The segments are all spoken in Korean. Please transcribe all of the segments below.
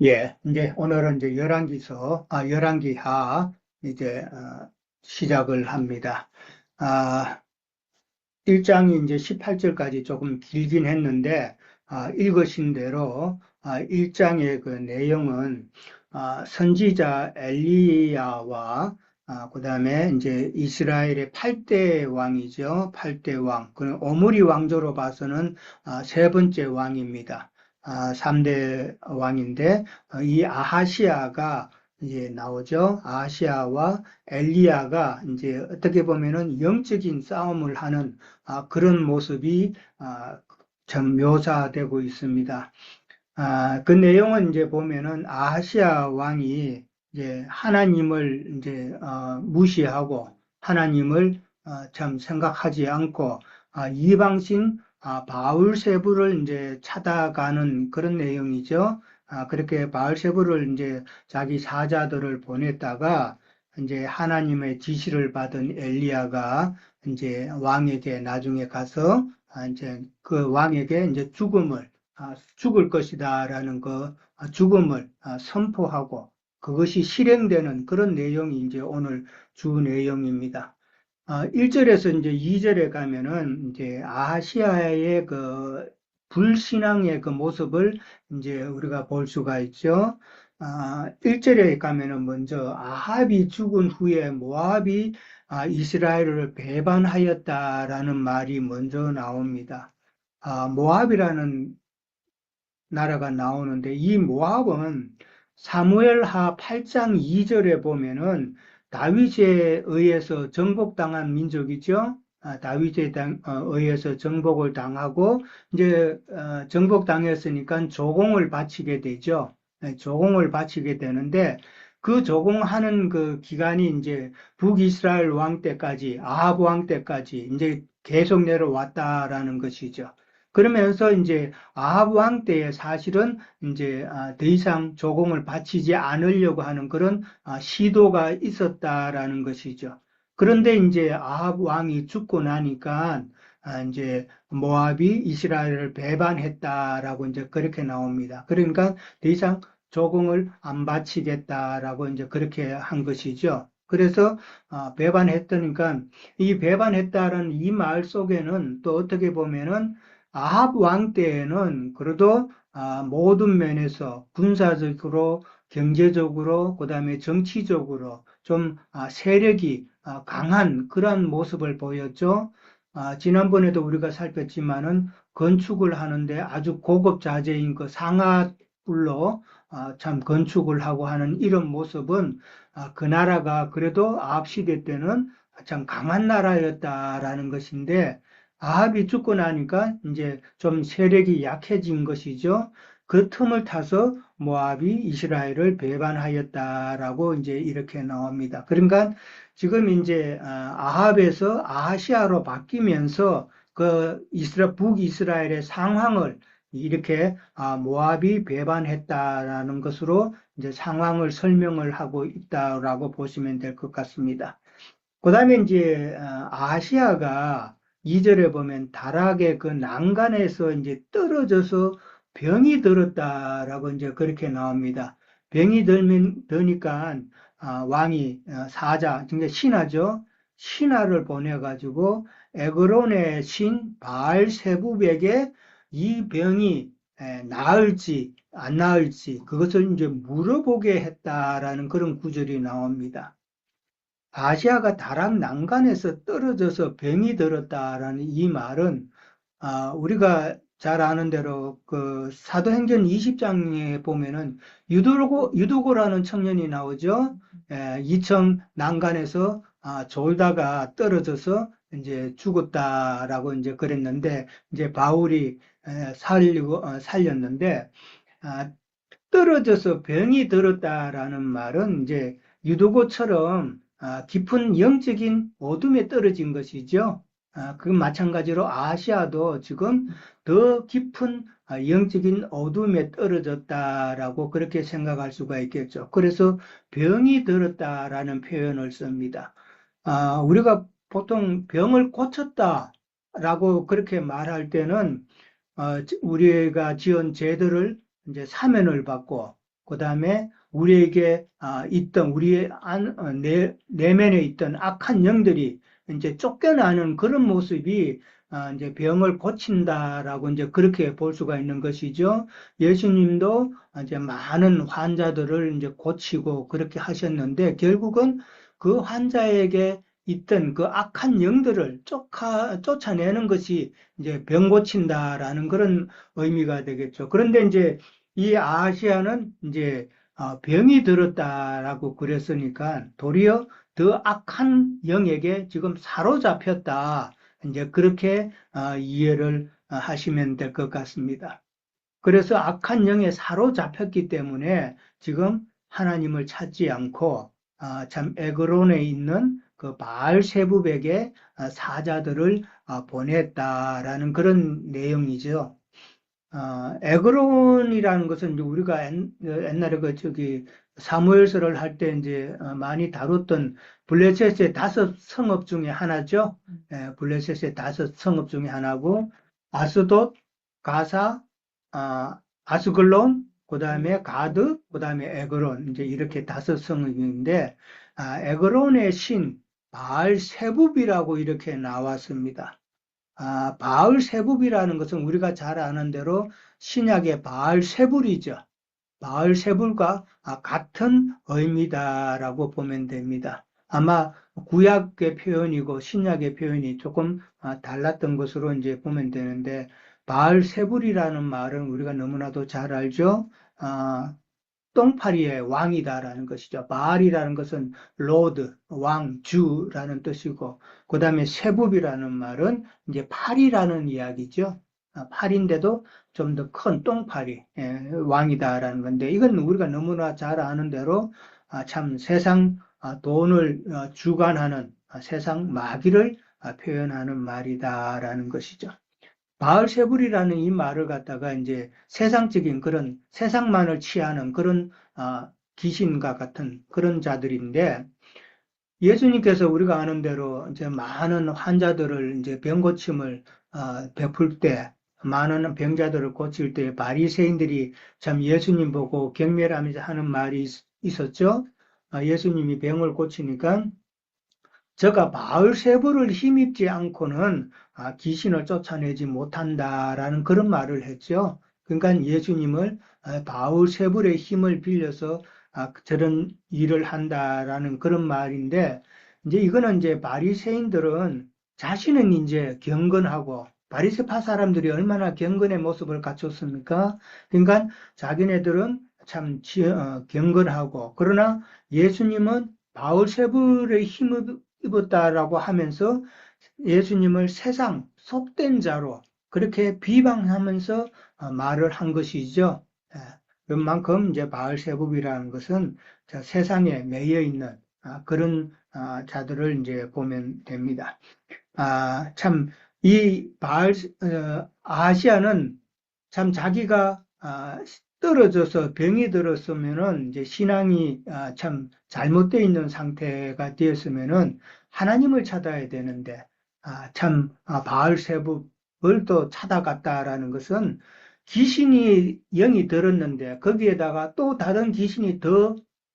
예, 이제 오늘은 이제 열왕기하 이제 시작을 합니다. 아, 1장이 이제 18절까지 조금 길긴 했는데 읽으신 대로 1장의 그 내용은 선지자 엘리야와 그다음에 이제 이스라엘의 8대 왕이죠. 8대 왕. 그 오므리 왕조로 봐서는 세 번째 왕입니다. 3대 왕인데 이 아하시아가 이제 나오죠. 아하시아와 엘리야가 이제 어떻게 보면은 영적인 싸움을 하는 그런 모습이 참 묘사되고 있습니다. 그 내용은 이제 보면은 아하시아 왕이 이제 하나님을 이제 무시하고 하나님을 참 생각하지 않고 이방신 바울세부를 이제 찾아가는 그런 내용이죠. 그렇게 바울세부를 이제 자기 사자들을 보냈다가 이제 하나님의 지시를 받은 엘리야가 이제 왕에게 나중에 가서 이제 그 왕에게 이제 죽을 것이다라는 죽음을 선포하고 그것이 실행되는 그런 내용이 이제 오늘 주 내용입니다. 1절에서 이제 2절에 가면은 이제 아시아의 그 불신앙의 그 모습을 이제 우리가 볼 수가 있죠. 1절에 가면은 먼저 아합이 죽은 후에 모압이 이스라엘을 배반하였다라는 말이 먼저 나옵니다. 모압이라는 나라가 나오는데 이 모압은 사무엘하 8장 2절에 보면은 다윗에 의해서 정복당한 민족이죠. 다윗에 의해서 정복을 당하고 이제 정복당했으니까 조공을 바치게 되죠. 조공을 바치게 되는데 그 조공하는 그 기간이 이제 북이스라엘 왕 때까지 아합 왕 때까지 이제 계속 내려왔다라는 것이죠. 그러면서 이제 아합 왕 때에 사실은 이제 더 이상 조공을 바치지 않으려고 하는 그런 시도가 있었다라는 것이죠. 그런데 이제 아합 왕이 죽고 나니까 이제 모압이 이스라엘을 배반했다라고 이제 그렇게 나옵니다. 그러니까 더 이상 조공을 안 바치겠다라고 이제 그렇게 한 것이죠. 그래서 배반했다니까 이 배반했다는 이 말 속에는 또 어떻게 보면은 아합 왕 때에는 그래도 모든 면에서 군사적으로, 경제적으로, 그다음에 정치적으로 좀 세력이 강한 그런 모습을 보였죠. 지난번에도 우리가 살폈지만은 건축을 하는데 아주 고급 자재인 그 상아불로 참 건축을 하고 하는 이런 모습은 그 나라가 그래도 아합 시대 때는 참 강한 나라였다라는 것인데 아합이 죽고 나니까 이제 좀 세력이 약해진 것이죠. 그 틈을 타서 모압이 이스라엘을 배반하였다라고 이제 이렇게 나옵니다. 그러니까 지금 이제 아합에서 아하시아로 바뀌면서 그 북이스라엘의 상황을 이렇게 모압이 배반했다라는 것으로 이제 상황을 설명을 하고 있다라고 보시면 될 것 같습니다. 그다음에 이제 아시아가 2절에 보면 다락의 그 난간에서 이제 떨어져서 병이 들었다라고 이제 그렇게 나옵니다. 병이 드니까 왕이 사자, 그러니까 신하죠. 신하를 보내가지고 에그론의 신 바알세붑에게 이 병이 나을지 안 나을지 그것을 이제 물어보게 했다라는 그런 구절이 나옵니다. 아시아가 다락 난간에서 떨어져서 병이 들었다라는 이 말은 우리가 잘 아는 대로 그 사도행전 20장에 보면은 유두고라는 청년이 나오죠. 이청 난간에서 졸다가 떨어져서 이제 죽었다라고 이제 그랬는데 이제 바울이 살렸는데 아, 떨어져서 병이 들었다라는 말은 이제 유도고처럼 깊은 영적인 어둠에 떨어진 것이죠. 그 마찬가지로 아시아도 지금 더 깊은 영적인 어둠에 떨어졌다라고 그렇게 생각할 수가 있겠죠. 그래서 병이 들었다라는 표현을 씁니다. 우리가 보통 병을 고쳤다라고 그렇게 말할 때는 우리가 지은 죄들을 이제 사면을 받고 그 다음에 우리에게 있던 내면에 있던 악한 영들이 이제 쫓겨나는 그런 모습이 이제 병을 고친다라고 이제 그렇게 볼 수가 있는 것이죠. 예수님도 이제 많은 환자들을 이제 고치고 그렇게 하셨는데 결국은 그 환자에게 있던 그 악한 영들을 쫓아내는 것이 이제 병 고친다라는 그런 의미가 되겠죠. 그런데 이제 이 아시아는 이제 병이 들었다라고 그랬으니까 도리어 더 악한 영에게 지금 사로잡혔다. 이제 그렇게 이해를 하시면 될 것 같습니다. 그래서 악한 영에 사로잡혔기 때문에 지금 하나님을 찾지 않고 참 에그론에 있는 그 바알세붑에게 사자들을 보냈다라는 그런 내용이죠. 에그론이라는 것은 이제 우리가 옛날에 그 저기 사무엘서를 할 때 이제 많이 다뤘던 블레셋의 5성읍 중에 하나죠. 블레셋의 5성읍 중에 하나고 아스돗, 가사, 아스글론, 그 다음에 가드, 그 다음에 에그론 이제 이렇게 5성읍인데 에그론의 신 바알세붑이라고 이렇게 나왔습니다. 바알세붑이라는 것은 우리가 잘 아는 대로 신약의 바알세불이죠. 바알세불과 같은 의미다라고 보면 됩니다. 아마 구약의 표현이고 신약의 표현이 조금 달랐던 것으로 이제 보면 되는데 바알세불이라는 말은 우리가 너무나도 잘 알죠. 똥파리의 왕이다라는 것이죠. 바알이라는 것은 로드, 왕, 주라는 뜻이고, 그 다음에 세붑이라는 말은 이제 팔이라는 이야기죠. 팔인데도 좀 더 큰 똥파리, 왕이다라는 건데, 이건 우리가 너무나 잘 아는 대로 참 세상 돈을 주관하는 세상 마귀를 표현하는 말이다라는 것이죠. 바알세불이라는 이 말을 갖다가 이제 세상적인 그런 세상만을 취하는 그런 귀신과 같은 그런 자들인데 예수님께서 우리가 아는 대로 이제 많은 환자들을 이제 병 고침을 베풀 때 많은 병자들을 고칠 때 바리새인들이 참 예수님 보고 경멸하면서 하는 말이 있었죠. 예수님이 병을 고치니까 저가 바알세불을 힘입지 않고는 귀신을 쫓아내지 못한다라는 그런 말을 했죠. 그러니까 예수님을 바알세불의 힘을 빌려서 저런 일을 한다라는 그런 말인데 이제 이거는 이제 바리새인들은 자신은 이제 경건하고 바리새파 사람들이 얼마나 경건의 모습을 갖췄습니까? 그러니까 자기네들은 참 경건하고 그러나 예수님은 바울세불의 힘을 입었다라고 하면서 예수님을 세상 속된 자로 그렇게 비방하면서 말을 한 것이죠. 그만큼 이제 바알세붑이라는 것은 세상에 매여 있는 그런 자들을 이제 보면 됩니다. 참, 이 아시아는 참 자기가 떨어져서 병이 들었으면은 이제 신앙이 참 잘못되어 있는 상태가 되었으면은 하나님을 찾아야 되는데 참 바알세붑을 또 찾아갔다라는 것은 귀신이 영이 들었는데 거기에다가 또 다른 귀신이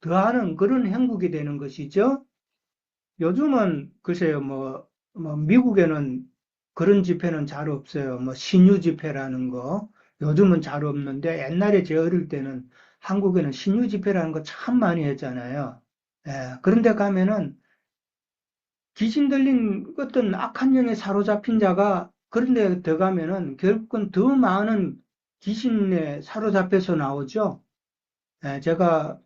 더하는 그런 형국이 되는 것이죠. 요즘은 글쎄요 뭐 미국에는 그런 집회는 잘 없어요. 뭐 신유 집회라는 거 요즘은 잘 없는데 옛날에 제 어릴 때는 한국에는 신유 집회라는 거 참 많이 했잖아요. 그런데 가면은 귀신 들린 어떤 악한 영에 사로잡힌 자가 그런데 들어가면은 결국은 더 많은 귀신에 사로잡혀서 나오죠. 제가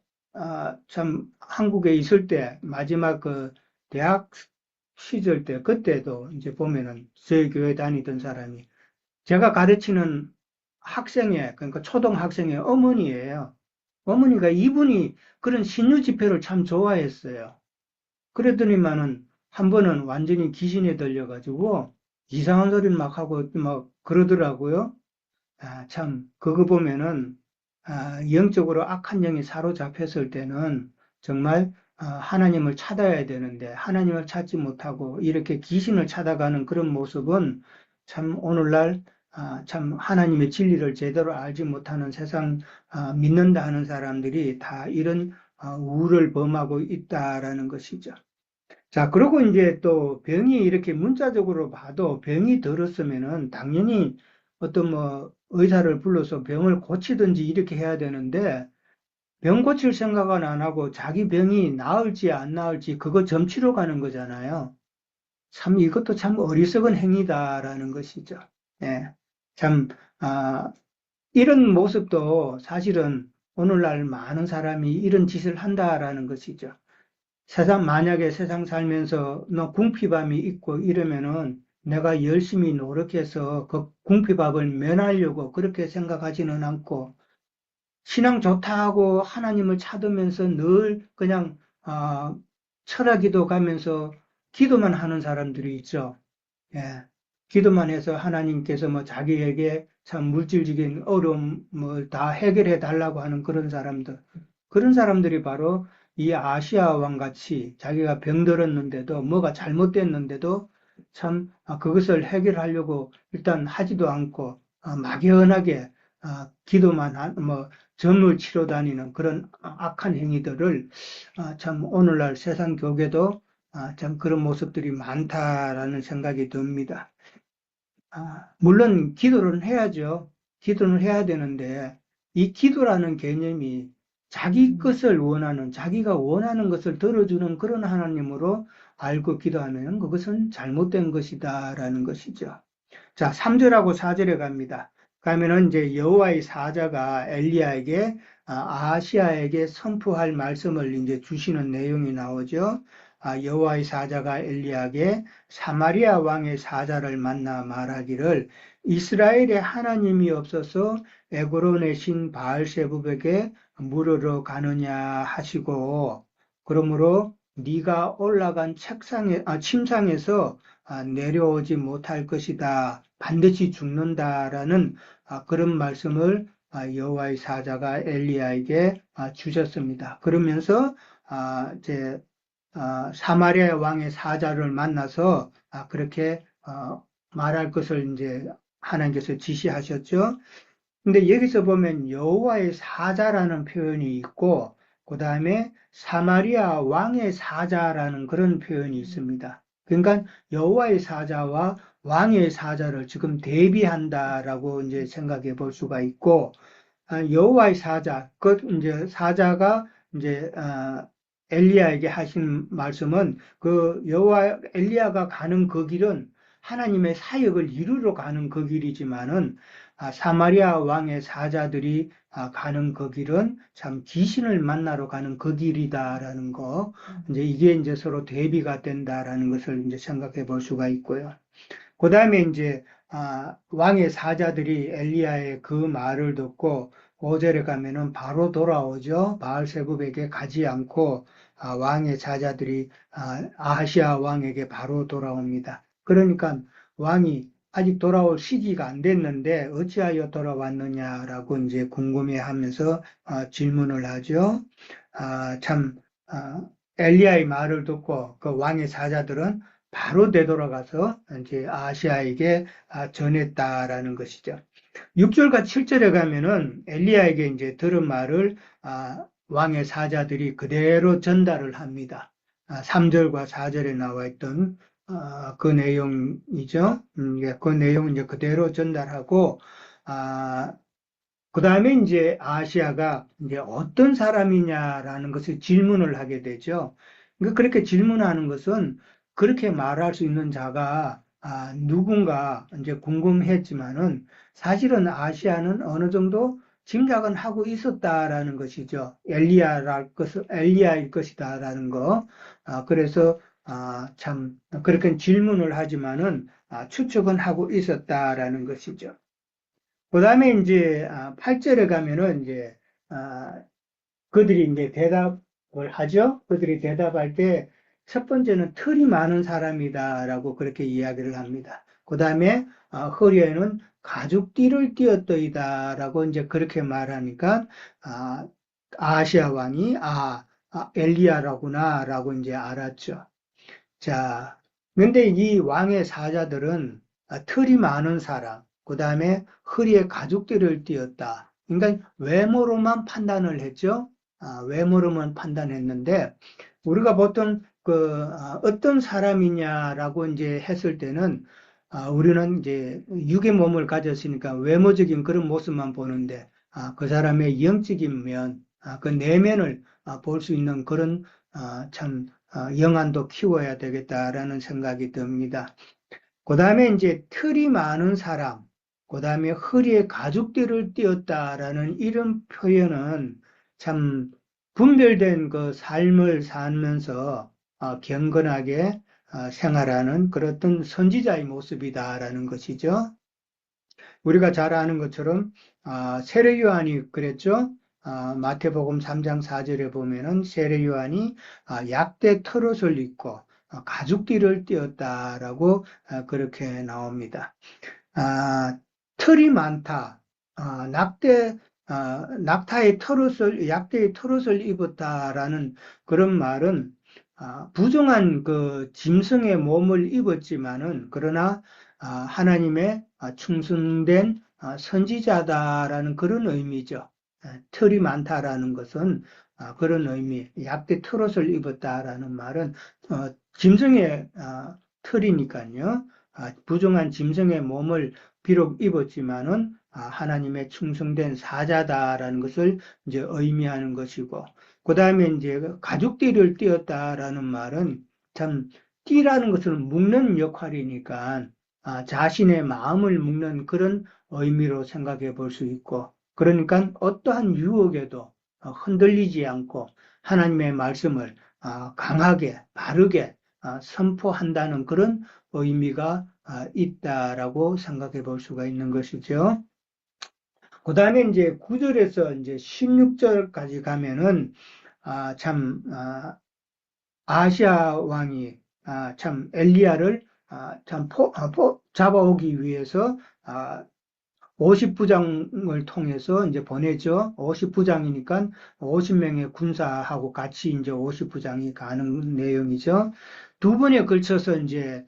참 한국에 있을 때 마지막 그 대학 시절 때 그때도 이제 보면은 저희 교회 다니던 사람이 제가 가르치는 학생의 그러니까 초등학생의 어머니예요. 어머니가 이분이 그런 신유 집회를 참 좋아했어요. 그랬더니만은 한 번은 완전히 귀신에 들려가지고 이상한 소리를 막 하고 막 그러더라고요. 참 그거 보면은 영적으로 악한 영이 사로잡혔을 때는 정말 하나님을 찾아야 되는데 하나님을 찾지 못하고 이렇게 귀신을 찾아가는 그런 모습은 참 오늘날 참 하나님의 진리를 제대로 알지 못하는 세상 믿는다 하는 사람들이 다 이런 우를 범하고 있다라는 것이죠. 자, 그리고 이제 또 병이 이렇게 문자적으로 봐도 병이 들었으면은 당연히 어떤 뭐 의사를 불러서 병을 고치든지 이렇게 해야 되는데 병 고칠 생각은 안 하고 자기 병이 나을지 안 나을지 그거 점치러 가는 거잖아요. 참 이것도 참 어리석은 행위다라는 것이죠. 예. 참, 아, 이런 모습도 사실은 오늘날 많은 사람이 이런 짓을 한다라는 것이죠. 만약에 세상 살면서 너 궁핍함이 있고 이러면은 내가 열심히 노력해서 그 궁핍함을 면하려고 그렇게 생각하지는 않고 신앙 좋다 하고 하나님을 찾으면서 늘 그냥 철학기도 가면서 기도만 하는 사람들이 있죠. 예. 기도만 해서 하나님께서 뭐 자기에게 참 물질적인 어려움을 다 해결해 달라고 하는 그런 사람들. 그런 사람들이 바로 이 아시아 왕 같이 자기가 병들었는데도 뭐가 잘못됐는데도 참 그것을 해결하려고 일단 하지도 않고 막연하게 기도만 뭐 점을 치러 다니는 그런 악한 행위들을 참 오늘날 세상 교계도 참 그런 모습들이 많다라는 생각이 듭니다. 물론 기도를 해야죠. 기도는 해야 되는데 이 기도라는 개념이 자기 것을 원하는, 자기가 원하는 것을 들어주는 그런 하나님으로 알고 기도하면 그것은 잘못된 것이다라는 것이죠. 자, 3절하고 4절에 갑니다. 가면은 이제 여호와의 사자가 엘리야에게 아하시아에게 선포할 말씀을 이제 주시는 내용이 나오죠. 여호와의 사자가 엘리야에게 사마리아 왕의 사자를 만나 말하기를 이스라엘의 하나님이 없어서 에그론의 신 바알세붑에게 물으러 가느냐 하시고 그러므로 네가 올라간 침상에서 내려오지 못할 것이다. 반드시 죽는다라는 그런 말씀을 여호와의 사자가 엘리야에게 주셨습니다. 그러면서 이제 사마리아 왕의 사자를 만나서 그렇게 말할 것을 이제 하나님께서 지시하셨죠. 근데 여기서 보면 여호와의 사자라는 표현이 있고 그 다음에 사마리아 왕의 사자라는 그런 표현이 있습니다. 그러니까 여호와의 사자와 왕의 사자를 지금 대비한다라고 이제 생각해 볼 수가 있고 여호와의 사자, 그 이제 사자가 이제 엘리야에게 하신 말씀은 그 여호와 엘리야가 가는 그 길은 하나님의 사역을 이루러 가는 그 길이지만은 사마리아 왕의 사자들이 가는 그 길은 참 귀신을 만나러 가는 그 길이다라는 거, 이제 이게 이제 서로 대비가 된다라는 것을 이제 생각해 볼 수가 있고요. 그 다음에 이제 왕의 사자들이 엘리야의 그 말을 듣고 5절에 가면은 바로 돌아오죠. 바알세붑에게 가지 않고 왕의 사자들이 아하시아 왕에게 바로 돌아옵니다. 그러니까 왕이 아직 돌아올 시기가 안 됐는데 어찌하여 돌아왔느냐라고 이제 궁금해하면서 질문을 하죠. 참 엘리야의 말을 듣고 그 왕의 사자들은 바로 되돌아가서 이제 아시아에게 전했다라는 것이죠. 6절과 7절에 가면은 엘리야에게 이제 들은 말을 왕의 사자들이 그대로 전달을 합니다. 3절과 4절에 나와 있던 그 내용이죠. 그 내용 이제 그대로 전달하고 그 다음에 이제 아시아가 이제 어떤 사람이냐라는 것을 질문을 하게 되죠. 그러니까 그렇게 질문하는 것은 그렇게 말할 수 있는 자가 누군가 이제 궁금했지만은 사실은 아시아는 어느 정도 짐작은 하고 있었다라는 것이죠. 엘리야일 것이다라는 거. 그래서 참 그렇게 질문을 하지만은 추측은 하고 있었다라는 것이죠. 그 다음에 이제 8절에 가면은 이제 그들이 이제 대답을 하죠. 그들이 대답할 때 첫 번째는 털이 많은 사람이다라고 그렇게 이야기를 합니다. 그 다음에 허리에는 가죽띠를 띄었더이다라고 이제 그렇게 말하니까 아시아 왕이 엘리야라구나라고 이제 알았죠. 자, 근데 이 왕의 사자들은 털이 많은 사람, 그 다음에 허리에 가죽띠를 띠었다. 그러니까 외모로만 판단을 했죠. 외모로만 판단했는데 우리가 보통 어떤 사람이냐라고 이제 했을 때는 우리는 이제 육의 몸을 가졌으니까 외모적인 그런 모습만 보는데 그 사람의 영적인 면, 그 내면을 볼 수 있는 그런 참 영안도 키워야 되겠다라는 생각이 듭니다. 그 다음에 이제 털이 많은 사람, 그 다음에 허리에 가죽띠를 띄었다라는 이런 표현은 참 분별된 그 삶을 살면서 경건하게 생활하는 그런 어떤 선지자의 모습이다라는 것이죠. 우리가 잘 아는 것처럼 세례 요한이 그랬죠. 마태복음 3장 4절에 보면은 세례 요한이 약대 털옷을 입고 가죽띠를 띠었다라고 그렇게 나옵니다. 털이 많다. 낙타의 약대의 털옷을 입었다라는 그런 말은 부정한 그 짐승의 몸을 입었지만은 그러나 하나님의 충성된 선지자다라는 그런 의미죠. 털이 많다라는 것은 그런 의미, 약대 털옷을 입었다라는 말은 짐승의 털이니까요. 부정한 짐승의 몸을 비록 입었지만은 하나님의 충성된 사자다라는 것을 이제 의미하는 것이고, 그 다음에 이제 가죽띠를 띄었다라는 말은 참 띠라는 것은 묶는 역할이니까 자신의 마음을 묶는 그런 의미로 생각해 볼 수 있고, 그러니까 어떠한 유혹에도 흔들리지 않고 하나님의 말씀을 강하게 바르게 선포한다는 그런 의미가 있다라고 생각해 볼 수가 있는 것이죠. 그 다음에 이제 9절에서 이제 16절까지 가면은 참 아시아 왕이 참 엘리야를 참 잡아오기 위해서 50부장을 통해서 이제 보내죠. 50부장이니까 50명의 군사하고 같이 이제 50부장이 가는 내용이죠. 두 번에 걸쳐서 이제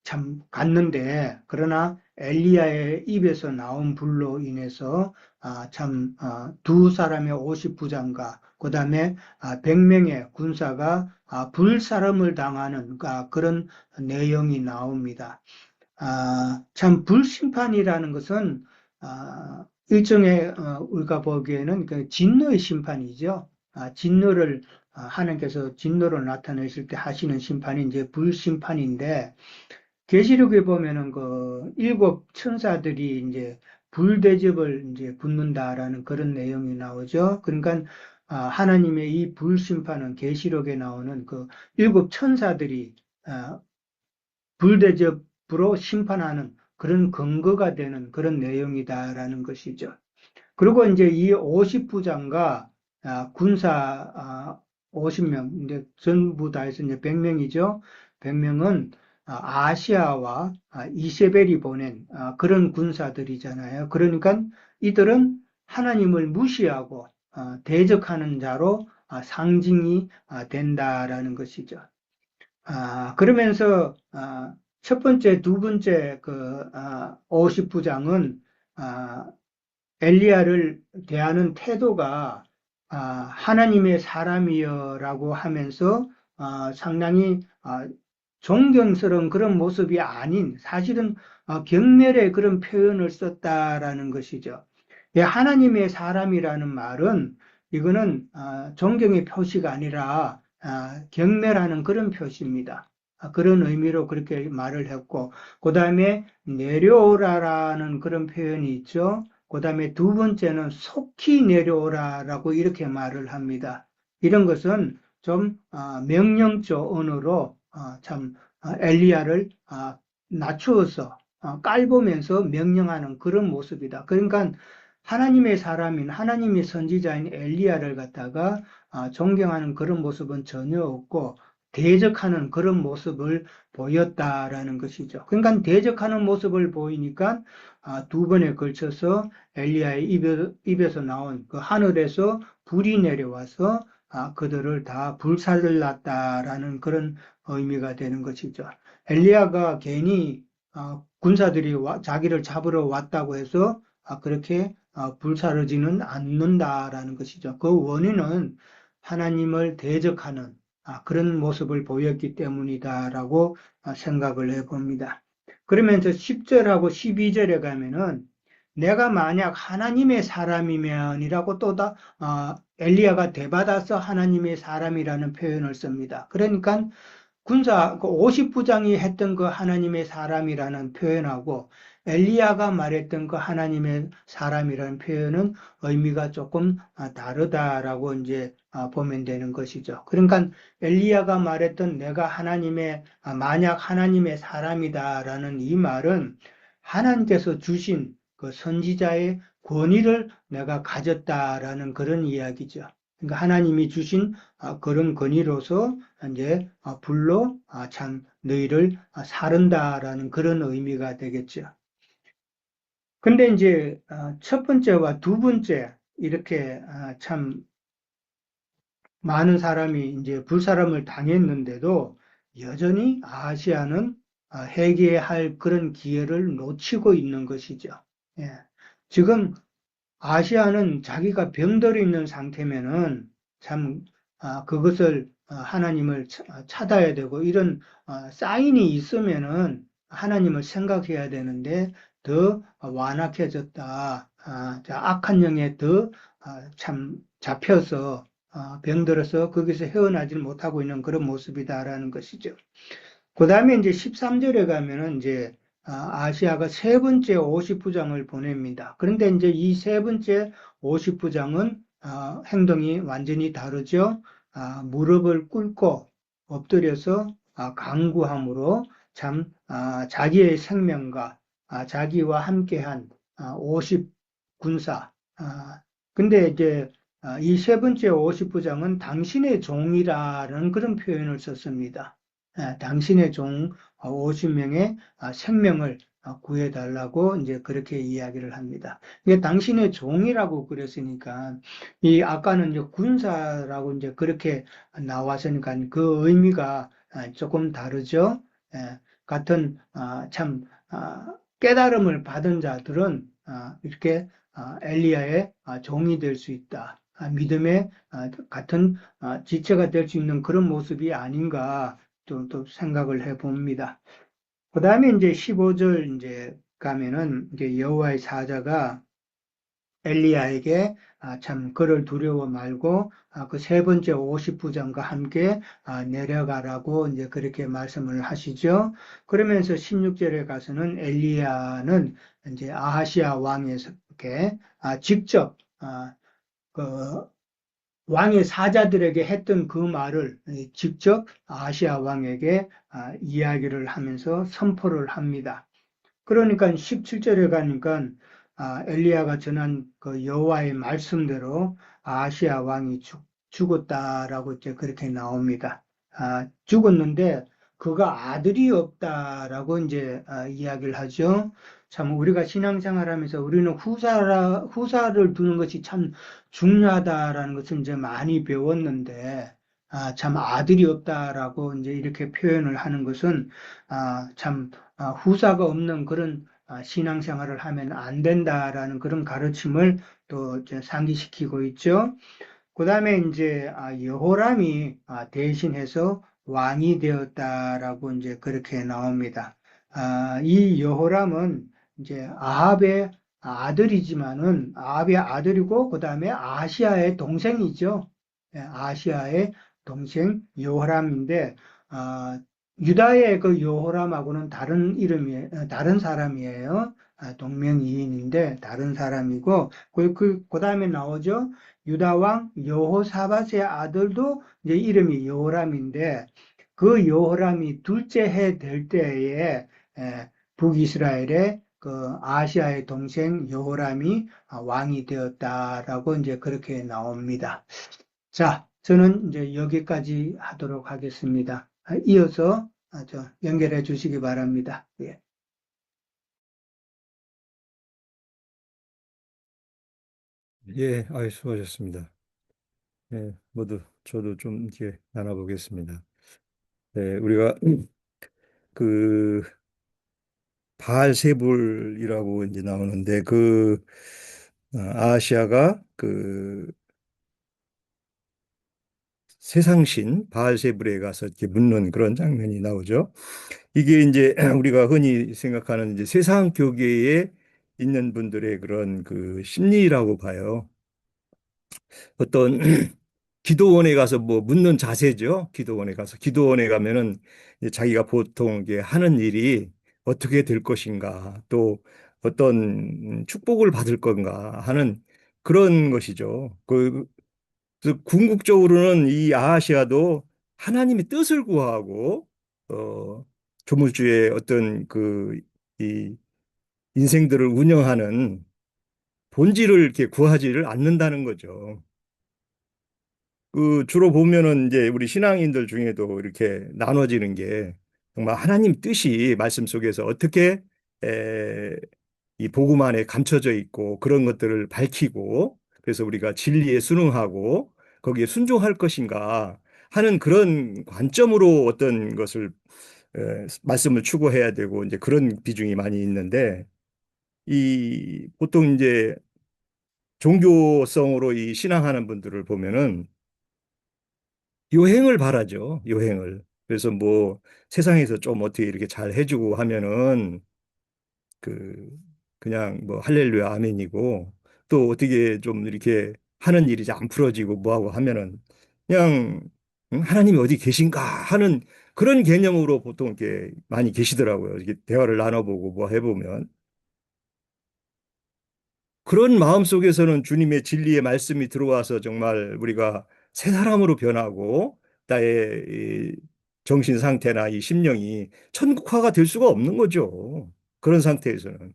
참 갔는데 그러나 엘리야의 입에서 나온 불로 인해서 참 두 사람의 50부장과 그다음에 100명의 군사가 불사름을 당하는 그런 내용이 나옵니다. 참 불심판이라는 것은 일종의 우리가 보기에는 그 진노의 심판이죠. 진노를 하나님께서 진노를 나타내실 때 하시는 심판이 이제 불심판인데 계시록에 보면은 그 일곱 천사들이 이제 불대접을 이제 붙는다라는 그런 내용이 나오죠. 그러니까 하나님의 이 불심판은 계시록에 나오는 그 일곱 천사들이 불대접으로 심판하는 그런 근거가 되는 그런 내용이다라는 것이죠. 그리고 이제 이 50부장과 군사 50명, 이제 전부 다 해서 이제 100명이죠. 100명은 아시아와 이세벨이 보낸 그런 군사들이잖아요. 그러니까 이들은 하나님을 무시하고 대적하는 자로 상징이 된다라는 것이죠. 그러면서 첫 번째, 두 번째 그 50부장은 엘리야를 대하는 태도가 하나님의 사람이여라고 하면서 상당히 존경스러운 그런 모습이 아닌 사실은 경멸의 그런 표현을 썼다라는 것이죠. 하나님의 사람이라는 말은 이거는 존경의 표시가 아니라 경멸하는 그런 표시입니다. 그런 의미로 그렇게 말을 했고, 그 다음에 내려오라라는 그런 표현이 있죠. 그 다음에 두 번째는 속히 내려오라라고 이렇게 말을 합니다. 이런 것은 좀 명령조 언어로 참 엘리야를 낮추어서 깔보면서 명령하는 그런 모습이다. 그러니까 하나님의 사람인 하나님의 선지자인 엘리야를 갖다가 존경하는 그런 모습은 전혀 없고 대적하는 그런 모습을 보였다라는 것이죠. 그러니까 대적하는 모습을 보이니까 두 번에 걸쳐서 엘리야의 입에서 나온 그 하늘에서 불이 내려와서 그들을 다 불살랐다라는 그런 의미가 되는 것이죠. 엘리야가 괜히 군사들이 자기를 잡으러 왔다고 해서 그렇게 불사르지는 않는다라는 것이죠. 그 원인은 하나님을 대적하는 그런 모습을 보였기 때문이다라고 생각을 해봅니다. 그러면서 10절하고 12절에 가면은 내가 만약 하나님의 사람이면이라고 엘리야가 되받아서 하나님의 사람이라는 표현을 씁니다. 그러니까 군사 그 50부장이 했던 그 하나님의 사람이라는 표현하고 엘리야가 말했던 그 하나님의 사람이라는 표현은 의미가 조금 다르다라고 이제 보면 되는 것이죠. 그러니까 엘리야가 말했던 내가 만약 하나님의 사람이다라는 이 말은 하나님께서 주신 그 선지자의 권위를 내가 가졌다라는 그런 이야기죠. 그러니까 하나님이 주신 그런 권위로서 이제 불로 참 너희를 사른다라는 그런 의미가 되겠죠. 근데 이제 첫 번째와 두 번째 이렇게 참 많은 사람이 이제 불사람을 당했는데도 여전히 아시아는 회개할 그런 기회를 놓치고 있는 것이죠. 예. 지금 아시아는 자기가 병들어 있는 상태면은 참 그것을 하나님을 찾아야 되고 이런 사인이 있으면은 하나님을 생각해야 되는데 더 완악해졌다. 악한 영에 더 참 잡혀서 병들어서 거기서 헤어나질 못하고 있는 그런 모습이다라는 것이죠. 그 다음에 이제 13절에 가면은 이제 시아가 세 번째 50부장을 보냅니다. 그런데 이제 이 세 번째 50부장은 행동이 완전히 다르죠. 무릎을 꿇고 엎드려서 간구함으로 참 자기의 생명과 자기와 함께한 50군사. 근데 이제 이 세 번째 50부장은 당신의 종이라는 그런 표현을 썼습니다. 당신의 종 50명의 생명을 구해달라고 이제 그렇게 이야기를 합니다. 이게 당신의 종이라고 그랬으니까 이 아까는 이제 군사라고 이제 그렇게 나왔으니까 그 의미가 조금 다르죠. 같은 참 깨달음을 받은 자들은 이렇게 엘리야의 종이 될 수 있다. 믿음의 같은 지체가 될 수 있는 그런 모습이 아닌가 또 생각을 해 봅니다. 그 다음에 이제 15절 이제 가면은 이제 여호와의 사자가 엘리야에게 참 그를 두려워 말고 그 세 번째 50부장과 함께 내려가라고 이제 그렇게 말씀을 하시죠. 그러면서 16절에 가서는 엘리야는 이제 아하시아 왕에게 직접 그 왕의 사자들에게 했던 그 말을 직접 아시아 왕에게 이야기를 하면서 선포를 합니다. 그러니까 17절에 가니까 엘리야가 전한 그 여호와의 말씀대로 아시아 왕이 죽었다라고 이제 그렇게 나옵니다. 죽었는데 그가 아들이 없다라고 이제 이야기를 하죠. 참 우리가 신앙생활하면서 우리는 후사를 두는 것이 참 중요하다라는 것을 이제 많이 배웠는데 참 아들이 없다라고 이제 이렇게 표현을 하는 것은 참 후사가 없는 그런 신앙생활을 하면 안 된다라는 그런 가르침을 또 이제 상기시키고 있죠. 그 다음에 이제 여호람이 대신해서 왕이 되었다라고 이제 그렇게 나옵니다. 이 여호람은 이제 아합의 아들이지만은 아합의 아들이고 그 다음에 아시아의 동생이죠. 아시아의 동생 여호람인데 유다의 그 여호람하고는 다른 사람이에요. 동명이인인데 다른 사람이고 그 다음에 나오죠. 유다 왕 여호사밧의 아들도 이제 이름이 여호람인데 그 여호람이 둘째 해 될 때에 북이스라엘의 그 아시아의 동생 여호람이 왕이 되었다라고 이제 그렇게 나옵니다. 자, 저는 이제 여기까지 하도록 하겠습니다. 이어서 연결해 주시기 바랍니다. 예. 예, 수고하셨습니다. 예, 저도 좀 이렇게 나눠보겠습니다. 네, 우리가 그 바알세불이라고 이제 나오는데 그 아시아가 그 세상신 바알세불에 가서 이렇게 묻는 그런 장면이 나오죠. 이게 이제 우리가 흔히 생각하는 이제 세상 교계에 있는 분들의 그런 그 심리라고 봐요. 어떤 기도원에 가서 뭐 묻는 자세죠. 기도원에 가서 기도원에 가면은 이제 자기가 보통 이게 하는 일이 어떻게 될 것인가, 또 어떤 축복을 받을 건가 하는 그런 것이죠. 그래서 궁극적으로는 이 아하시아도 하나님의 뜻을 구하고 조물주의 어떤 그 이 인생들을 운영하는 본질을 이렇게 구하지를 않는다는 거죠. 그 주로 보면은 이제 우리 신앙인들 중에도 이렇게 나눠지는 게 정말 하나님 뜻이 말씀 속에서 어떻게 에, 이 복음 안에 감춰져 있고 그런 것들을 밝히고 그래서 우리가 진리에 순응하고 거기에 순종할 것인가 하는 그런 관점으로 어떤 것을 말씀을 추구해야 되고 이제 그런 비중이 많이 있는데 이 보통 이제 종교성으로 이 신앙하는 분들을 보면은 요행을 바라죠. 요행을. 그래서 뭐 세상에서 좀 어떻게 이렇게 잘 해주고 하면은 그 그냥 뭐 할렐루야 아멘이고 또 어떻게 좀 이렇게 하는 일이 안 풀어지고 뭐하고 하면은 그냥 응? 하나님이 어디 계신가 하는 그런 개념으로 보통 이렇게 많이 계시더라고요. 이렇게 대화를 나눠보고 뭐 해보면 그런 마음 속에서는 주님의 진리의 말씀이 들어와서 정말 우리가 새 사람으로 변하고 나의 이 정신 상태나 이 심령이 천국화가 될 수가 없는 거죠. 그런 상태에서는.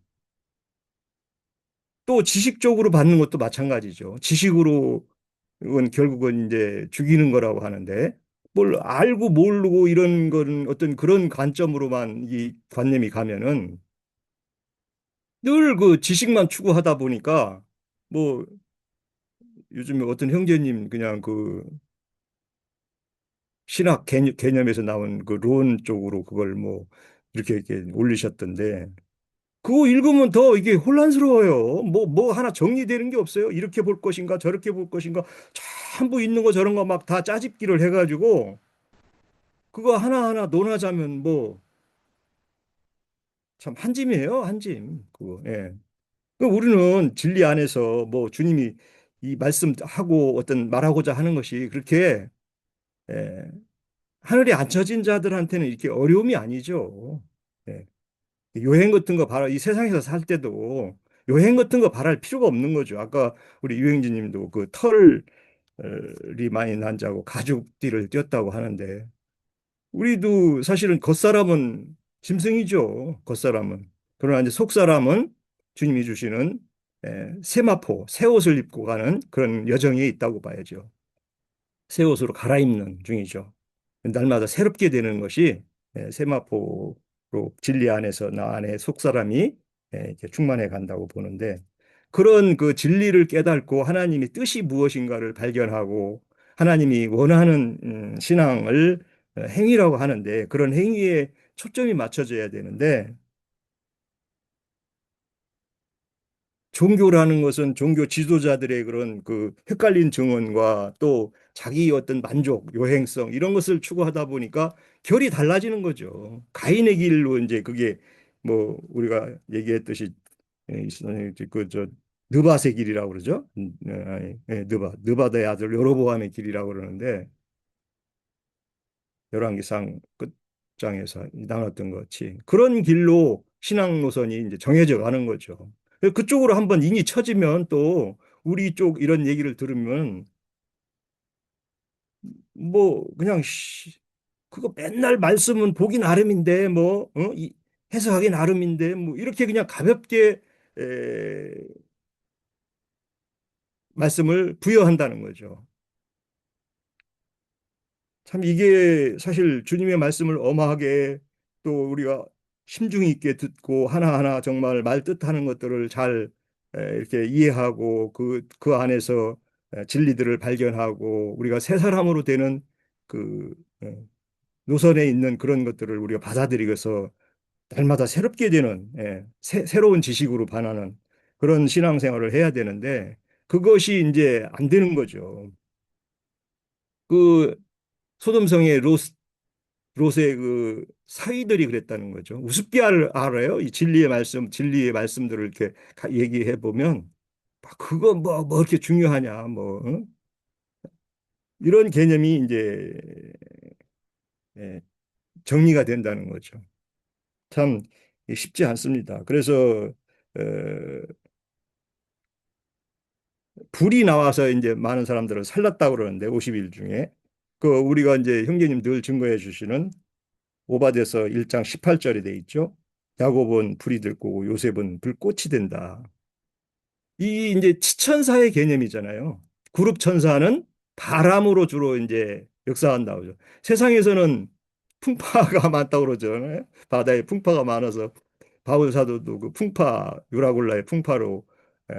또 지식적으로 받는 것도 마찬가지죠. 지식으로 은 결국은 이제 죽이는 거라고 하는데 뭘 알고 모르고 이런 건 어떤 그런 관점으로만 이 관념이 가면은 늘 그 지식만 추구하다 보니까 뭐 요즘에 어떤 형제님 그냥 그 신학 개념에서 나온 그 론 쪽으로 그걸 뭐 이렇게 올리셨던데 그거 읽으면 더 이게 혼란스러워요. 뭐 하나 정리되는 게 없어요. 이렇게 볼 것인가 저렇게 볼 것인가 전부 있는 거 저런 거 막 다 짜집기를 해가지고 그거 하나하나 논하자면 뭐 참 한 짐이에요. 한 짐. 그거. 예. 그 우리는 진리 안에서 뭐 주님이 이 말씀하고 어떤 말하고자 하는 것이 그렇게 예, 하늘에 앉혀진 자들한테는 이렇게 어려움이 아니죠. 예. 요행 같은 거 바라 이 세상에서 살 때도 요행 같은 거 바랄 필요가 없는 거죠. 아까 우리 유행진 님도 그 털이 많이 난자고 가죽띠를 띄었다고 하는데 우리도 사실은 겉사람은 짐승이죠. 겉사람은. 그러나 이제 속사람은 주님이 주시는 세마포, 새 옷을 입고 가는 그런 여정이 있다고 봐야죠. 새 옷으로 갈아입는 중이죠. 날마다 새롭게 되는 것이 세마포로 진리 안에서 나 안에 속사람이 이렇게 충만해 간다고 보는데 그런 그 진리를 깨닫고 하나님의 뜻이 무엇인가를 발견하고 하나님이 원하는 신앙을 행위라고 하는데 그런 행위에 초점이 맞춰져야 되는데 종교라는 것은 종교 지도자들의 그런 그 헷갈린 증언과 또 자기 어떤 만족, 요행성 이런 것을 추구하다 보니까 결이 달라지는 거죠. 가인의 길로 이제 그게 뭐 우리가 얘기했듯이 그저 느밧의 길이라고 그러죠. 느밧의 아들 여로보암의 길이라고 그러는데 열왕기상 끝장에서 나눴던 것 같이 그런 길로 신앙 노선이 이제 정해져 가는 거죠. 그쪽으로 한번 인이 쳐지면 또 우리 쪽 이런 얘기를 들으면 뭐 그냥 그거 맨날 말씀은 보기 나름인데 뭐 해석하기 나름인데 뭐 이렇게 그냥 가볍게 에, 말씀을 부여한다는 거죠. 참 이게 사실 주님의 말씀을 엄하게 또 우리가 심중히 있게 듣고 하나하나 정말 말 뜻하는 것들을 잘 이렇게 이해하고 그 안에서 진리들을 발견하고 우리가 새 사람으로 되는 그 노선에 있는 그런 것들을 우리가 받아들이고서 날마다 새롭게 되는 새로운 지식으로 반하는 그런 신앙생활을 해야 되는데 그것이 이제 안 되는 거죠. 그 소돔성의 롯의 그 사위들이 그랬다는 거죠. 우습게 알아요. 이 진리의 말씀들을 이렇게 얘기해 보면 그거 뭐 이렇게 중요하냐 뭐 응? 이런 개념이 이제 예, 정리가 된다는 거죠. 참 쉽지 않습니다. 그래서 어, 불이 나와서 이제 많은 사람들을 살랐다고 그러는데 50일 중에 그 우리가 이제 형제님 늘 증거해 주시는 오바댜서 1장 18절에 돼 있죠. 야곱은 불이 될 거고 요셉은 불꽃이 된다. 이 이제 치천사의 개념이잖아요. 그룹 천사는 바람으로 주로 이제 역사한다고 그러죠. 세상에서는 풍파가 많다고 그러죠. 바다에 풍파가 많아서 바울 사도도 그 풍파 유라굴라의 풍파로 에,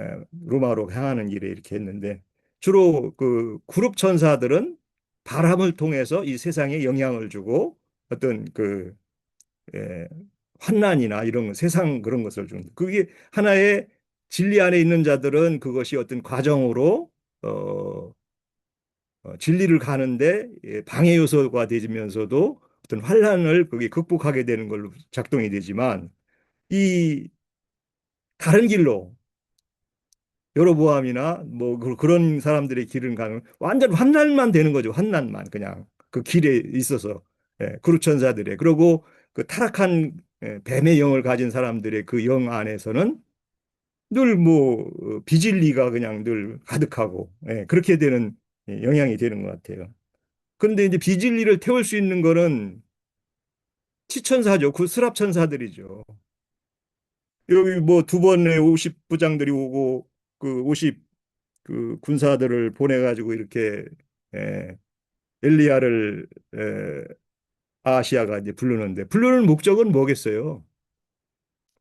로마로 향하는 길에 이렇게 했는데 주로 그 그룹 천사들은 바람을 통해서 이 세상에 영향을 주고 어떤 그 예, 환난이나 이런 세상 그런 것을 좀 그게 하나의 진리 안에 있는 자들은 그것이 어떤 과정으로 어, 진리를 가는데 방해 요소가 되면서도 어떤 환난을 그게 극복하게 되는 걸로 작동이 되지만 이 다른 길로 여로보암이나 뭐 그런 사람들의 길은 가면 완전 환난만 되는 거죠. 환난만 그냥 그 길에 있어서 그루천사들의 그리고 그 타락한 뱀의 영을 가진 사람들의 그 영 안에서는 늘 뭐 비진리가 그냥 늘 가득하고 그렇게 되는 영향이 되는 것 같아요. 그런데 이제 비진리를 태울 수 있는 거는 치천사죠. 그 스랍천사들이죠. 여기 뭐 두 번의 50부장들이 오고 그 50 그 군사들을 보내가지고 이렇게 에, 엘리야를 아시아가 이제 부르는데 부르는 목적은 뭐겠어요?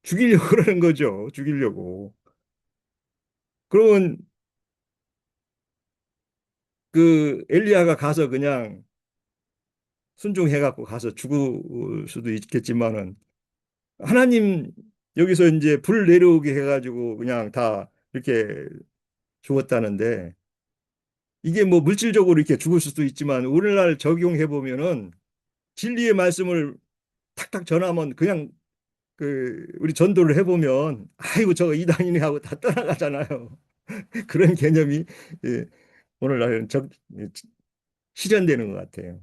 죽이려고 그러는 거죠. 죽이려고. 그러면 그 엘리야가 가서 그냥 순종해갖고 가서 죽을 수도 있겠지만은 하나님 여기서 이제 불 내려오게 해가지고 그냥 다 이렇게 죽었다는데 이게 뭐 물질적으로 이렇게 죽을 수도 있지만 오늘날 적용해 보면은 진리의 말씀을 탁탁 전하면 그냥 그 우리 전도를 해보면 아이고 저거 이단이네 하고 다 떠나가잖아요. 그런 개념이 예, 오늘날은 실현되는 것 같아요.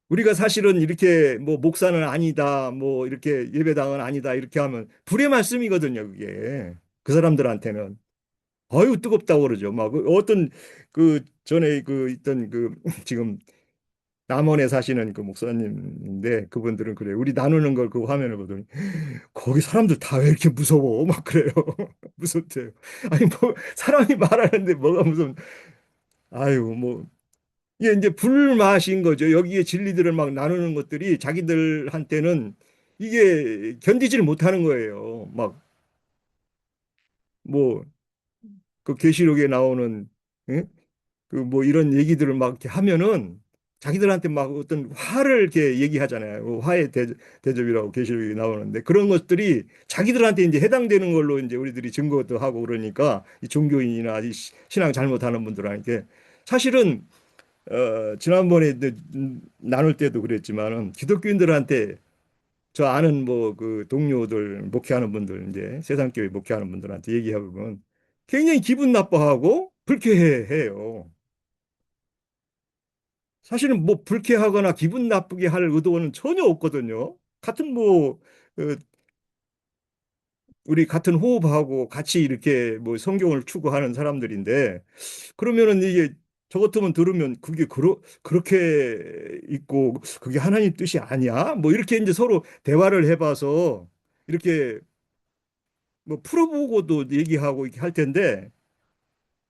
우리가 사실은 이렇게 뭐 목사는 아니다, 뭐 이렇게 예배당은 아니다 이렇게 하면 불의 말씀이거든요. 그게 그 사람들한테는 아유 뜨겁다고 그러죠. 막 어떤 그 전에 그 있던 그 지금 남원에 사시는 그 목사님인데 그분들은 그래요. 우리 나누는 걸 그 화면을 보더니 거기 사람들 다 왜 이렇게 무서워? 막 그래요. 무섭대요. 아니 뭐 사람이 말하는데 뭐가 무슨 아유 뭐 이게 이제 불맛인 거죠. 여기에 진리들을 막 나누는 것들이 자기들한테는 이게 견디지를 못하는 거예요. 막 뭐 그 계시록에 나오는 그 뭐 이런 얘기들을 막 이렇게 하면은 자기들한테 막 어떤 화를 이렇게 얘기하잖아요. 그 화의 대접이라고 계시록이 나오는데 그런 것들이 자기들한테 이제 해당되는 걸로 이제 우리들이 증거도 하고 그러니까 이 종교인이나 이 신앙 잘못하는 분들한테 사실은 지난번에 나눌 때도 그랬지만은 기독교인들한테 저 아는 뭐 그 동료들 목회하는 분들 이제 세상교회 목회하는 분들한테 얘기하면 굉장히 기분 나빠하고 불쾌해해요. 사실은 뭐 불쾌하거나 기분 나쁘게 할 의도는 전혀 없거든요. 같은 뭐 어, 우리 같은 호흡하고 같이 이렇게 뭐 성경을 추구하는 사람들인데 그러면은 이게 저 같으면 들으면 그게 그렇게 있고 그게 하나님 뜻이 아니야? 뭐 이렇게 이제 서로 대화를 해봐서 이렇게 뭐 풀어보고도 얘기하고 이렇게 할 텐데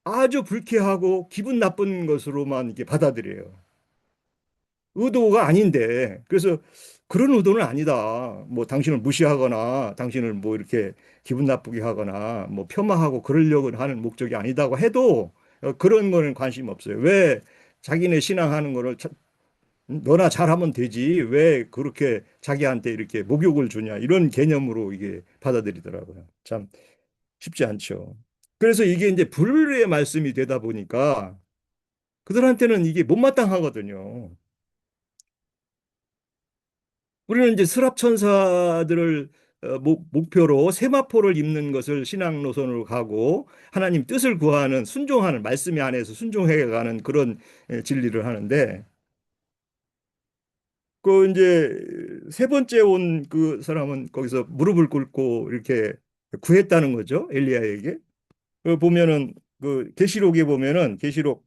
아주 불쾌하고 기분 나쁜 것으로만 이렇게 받아들여요. 의도가 아닌데 그래서 그런 의도는 아니다. 뭐 당신을 무시하거나 당신을 뭐 이렇게 기분 나쁘게 하거나 뭐 폄하하고 그러려고 하는 목적이 아니다고 해도 그런 거는 관심 없어요. 왜 자기네 신앙하는 거를 너나 잘하면 되지. 왜 그렇게 자기한테 이렇게 목욕을 주냐. 이런 개념으로 이게 받아들이더라고요. 참 쉽지 않죠. 그래서 이게 이제 불의의 말씀이 되다 보니까 그들한테는 이게 못마땅하거든요. 우리는 이제 스랍천사들을 목표로 세마포를 입는 것을 신앙 노선으로 가고 하나님 뜻을 구하는 순종하는 말씀에 안에서 순종해 가는 그런 진리를 하는데 그 이제 세 번째 온 그 사람은 거기서 무릎을 꿇고 이렇게 구했다는 거죠. 엘리야에게. 그 보면은 그 계시록에 보면은 계시록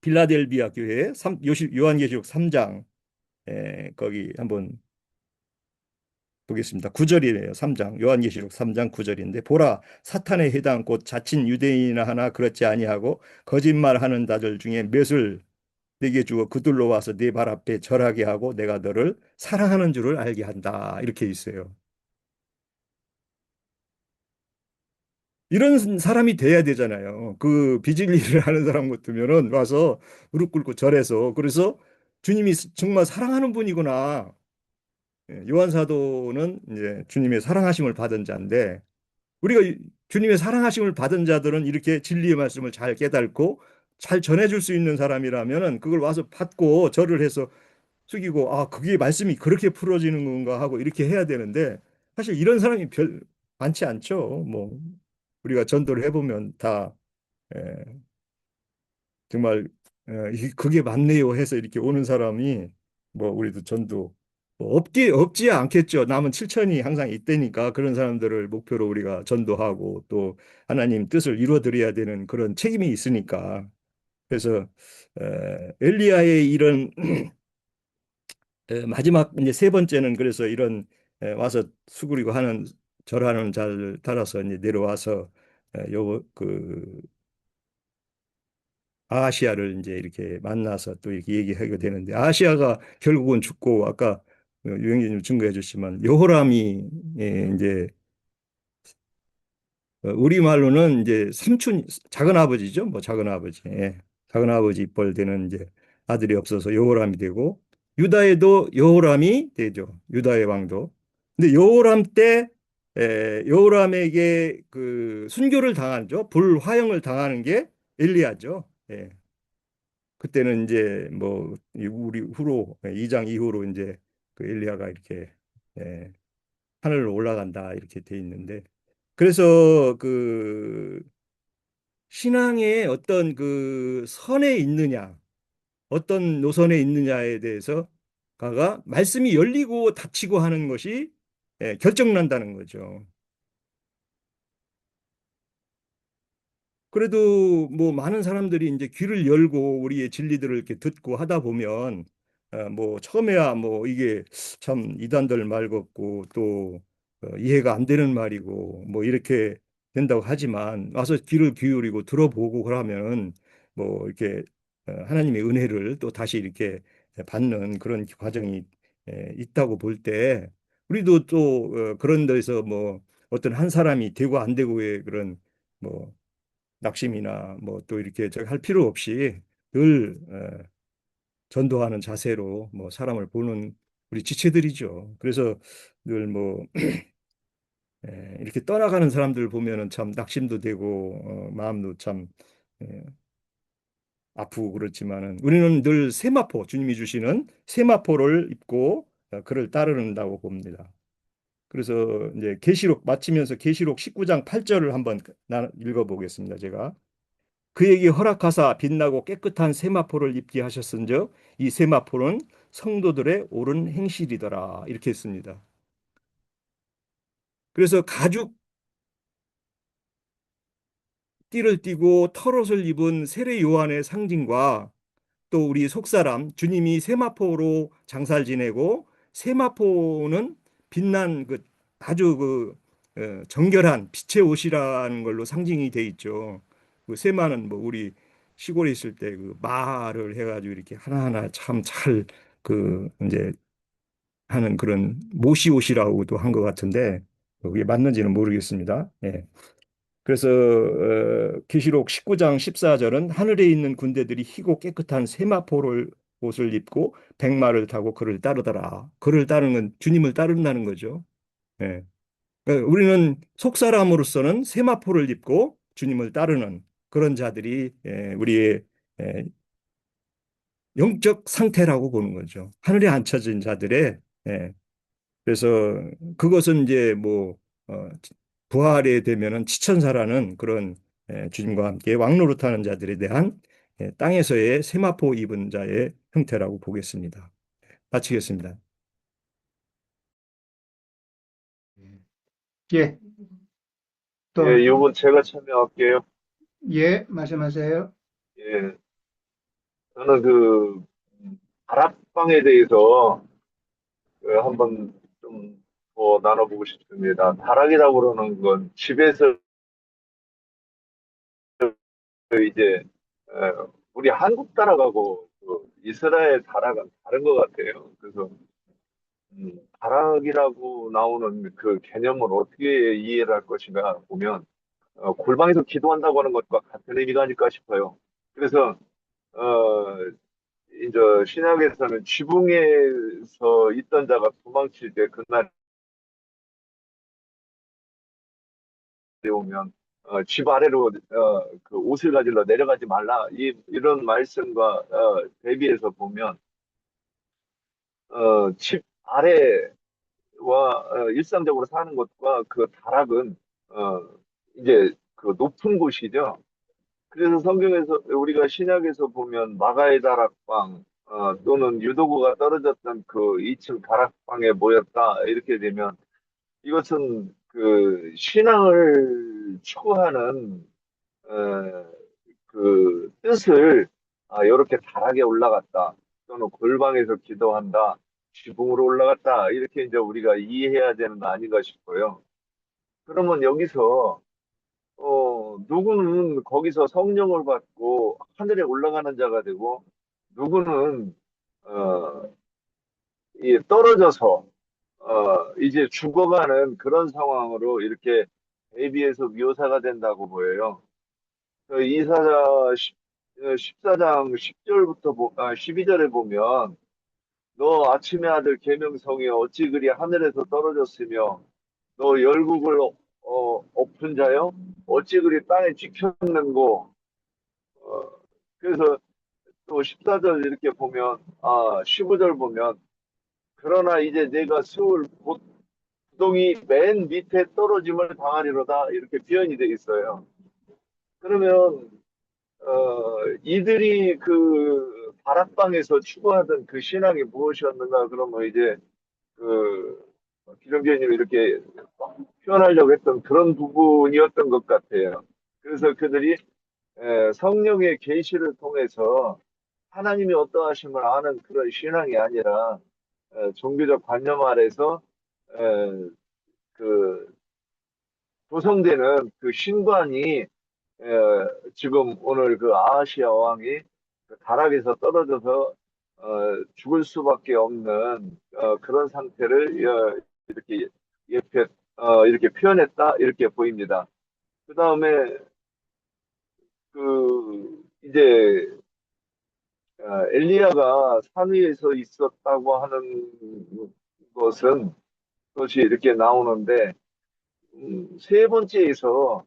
빌라델비아 교회 요한계시록 3장 거기 한번 보겠습니다. 9절이래요. 3장. 요한계시록 3장 9절인데 보라 사탄의 해당 곧 자칭 유대인이나 하나 그렇지 아니하고 거짓말하는 자들 중에 몇을 내게 주어 그들로 와서 네 발 앞에 절하게 하고 내가 너를 사랑하는 줄을 알게 한다. 이렇게 있어요. 이런 사람이 돼야 되잖아요. 그 비진리를 하는 사람 같으면은 와서 무릎 꿇고 절해서 그래서 주님이 정말 사랑하는 분이구나. 요한 사도는 이제 주님의 사랑하심을 받은 자인데 우리가 주님의 사랑하심을 받은 자들은 이렇게 진리의 말씀을 잘 깨닫고 잘 전해줄 수 있는 사람이라면은 그걸 와서 받고 절을 해서 숙이고 아 그게 말씀이 그렇게 풀어지는 건가 하고 이렇게 해야 되는데 사실 이런 사람이 별 많지 않죠. 뭐 우리가 전도를 해보면 다 예, 정말 그게 맞네요 해서 이렇게 오는 사람이 뭐 우리도 전도 뭐 없지 않겠죠. 남은 7천이 항상 있다니까 그런 사람들을 목표로 우리가 전도하고 또 하나님 뜻을 이루어드려야 되는 그런 책임이 있으니까 그래서 엘리야의 이런 마지막 이제 세 번째는 그래서 이런 와서 수그리고 하는 절하는 자를 따라서 이제 내려와서 요그 아시아를 이제 이렇게 만나서 또 이렇게 얘기하게 되는데 아시아가 결국은 죽고 아까 유영진님 증거해 주시면 여호람이 이제 우리말로는 이제 삼촌 작은 아버지죠 뭐 작은 아버지 작은 아버지 입벌 되는 이제 아들이 없어서 여호람이 되고 유다에도 여호람이 되죠 유다의 왕도 근데 여호람 때 여호람에게 그 순교를 당하죠 불화형을 당하는 게 엘리야죠 예. 그때는 이제 뭐 우리 후로 2장 이후로 이제 그 엘리야가 이렇게 예, 하늘로 올라간다 이렇게 돼 있는데 그래서 그 신앙의 어떤 그 선에 있느냐 어떤 노선에 있느냐에 대해서 가가 말씀이 열리고 닫히고 하는 것이 결정난다는 거죠. 그래도 뭐 많은 사람들이 이제 귀를 열고 우리의 진리들을 이렇게 듣고 하다 보면 뭐 처음에야 뭐 이게 참 이단들 말 같고 또 이해가 안 되는 말이고 뭐 이렇게 된다고 하지만 와서 귀를 기울이고 들어보고 그러면 뭐 이렇게 하나님의 은혜를 또 다시 이렇게 받는 그런 과정이 있다고 볼 때 우리도 또 그런 데서 뭐 어떤 한 사람이 되고 안 되고의 그런 뭐 낙심이나 뭐 또 이렇게 저기 할 필요 없이 늘 전도하는 자세로 뭐 사람을 보는 우리 지체들이죠. 그래서 늘 뭐 이렇게 떠나가는 사람들 보면은 참 낙심도 되고 마음도 참 에, 아프고 그렇지만은 우리는 늘 세마포 주님이 주시는 세마포를 입고 그를 따르는다고 봅니다. 그래서 이제 계시록 마치면서 계시록 19장 8절을 한번 읽어보겠습니다. 제가. 그에게 허락하사 빛나고 깨끗한 세마포를 입게 하셨은즉 이 세마포는 성도들의 옳은 행실이더라 이렇게 했습니다. 그래서 가죽 띠를 띠고 털옷을 입은 세례 요한의 상징과 또 우리 속사람 주님이 세마포로 장사를 지내고 세마포는 빛난 그 아주 그 정결한 빛의 옷이라는 걸로 상징이 돼 있죠. 그 세마는 뭐 우리 시골에 있을 때 그 말을 해가지고 이렇게 하나하나 참 잘 그 이제 하는 그런 모시 옷이라고도 한 것 같은데 그게 맞는지는 모르겠습니다. 예. 그래서 계시록 19장 14절은 하늘에 있는 군대들이 희고 깨끗한 세마포를 옷을 입고 백마를 타고 그를 따르더라. 그를 따르는 건 주님을 따른다는 거죠. 예. 우리는 속사람으로서는 세마포를 입고 주님을 따르는 그런 자들이 우리의 예, 영적 상태라고 보는 거죠. 하늘에 앉혀진 자들의 예, 그래서 그것은 이제 뭐 부활에 되면은 지천사라는 그런 주님과 함께 왕노릇하는 자들에 대한 땅에서의 세마포 입은 자의 형태라고 보겠습니다. 마치겠습니다. 예, 또, 예, 요번 제가 참여할게요. 예, 말씀하세요. 예, 저는 다락방에 대해서 한번 좀 더 나눠보고 싶습니다. 다락이라고 그러는 건 집에서 이제, 우리 한국 다락하고 이스라엘 다락은 다른 것 같아요. 그래서, 다락이라고 나오는 그 개념을 어떻게 이해를 할 것인가 보면, 골방에서 기도한다고 하는 것과 같은 의미가 아닐까 싶어요. 그래서, 어, 이제 신약에서는 지붕에서 있던 자가 도망칠 때 그날에 오면 집 아래로 그 옷을 가지러 내려가지 말라 이런 말씀과 대비해서 보면 집 아래와 일상적으로 사는 것과 그 다락은 어, 이제 그 높은 곳이죠. 그래서 성경에서 우리가 신약에서 보면 마가의 다락방 또는 유도구가 떨어졌던 그 2층 다락방에 모였다 이렇게 되면 이것은 그 신앙을 추구하는 어, 그 뜻을 이렇게 다락에 올라갔다 또는 골방에서 기도한다 지붕으로 올라갔다 이렇게 이제 우리가 이해해야 되는 거 아닌가 싶어요. 그러면 여기서 누구는 거기서 성령을 받고 하늘에 올라가는 자가 되고 누구는 어, 이 떨어져서 이제 죽어가는 그런 상황으로 이렇게 대비해서 묘사가 된다고 보여요. 그 이사야 14장 10절부터 12절에 보면 너 아침의 아들 계명성이 어찌 그리 하늘에서 떨어졌으며 너 열국을 엎은 자여 어찌 그리 땅에 찍혔는고 그래서 또 14절 이렇게 보면 15절 보면 그러나 이제 내가 수울 곧 구덩이 맨 밑에 떨어짐을 당하리로다 이렇게 표현이 되어 있어요. 그러면 이들이 그 다락방에서 추구하던 그 신앙이 무엇이었는가 그러면 이제 그 기정교수님이 이렇게 표현하려고 했던 그런 부분이었던 것 같아요. 그래서 그들이 성령의 계시를 통해서 하나님이 어떠하심을 아는 그런 신앙이 아니라 종교적 관념 아래서 에, 그 조성되는 그 신관이 지금 오늘 그 아하시아 왕이 그 다락에서 떨어져서 죽을 수밖에 없는 그런 상태를 이렇게 이렇게 표현했다 이렇게 보입니다. 그 다음에 그 이제 엘리야가 산 위에서 있었다고 하는 것은 것이 이렇게 나오는데 세 번째에서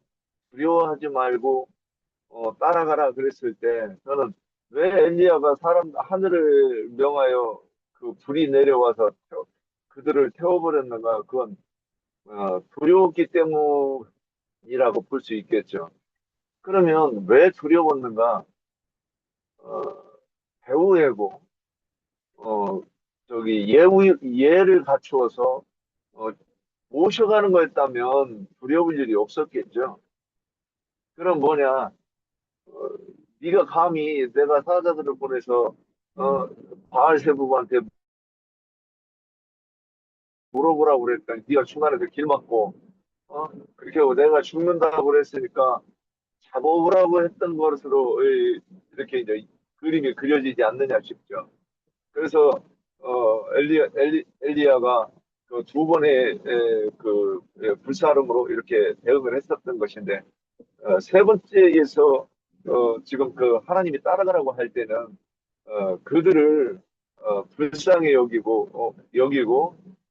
두려워하지 말고 따라가라 그랬을 때 저는 왜 엘리야가 사람 하늘을 명하여 그 불이 내려와서 그들을 태워버렸는가 그건 두려웠기 때문이라고 볼 수 있겠죠. 그러면 왜 두려웠는가? 어, 배우애고 어, 예를 갖추어서 어, 모셔가는 거였다면 두려울 일이 없었겠죠. 그럼 뭐냐? 네가 감히 내가 사자들을 보내서 바알세부부한테 물어보라고 그랬더니 네가 중간에서 길 막고 그렇게 하고 내가 죽는다고 그랬으니까 잡아오라고 했던 것으로 이렇게 이제 그림이 그려지지 않느냐 싶죠. 그래서 엘리야가 그 두 번의 불사름으로 이렇게 대응을 했었던 것인데 세 번째에서 지금 그 하나님이 따라가라고 할 때는 그들을 불쌍히 여기고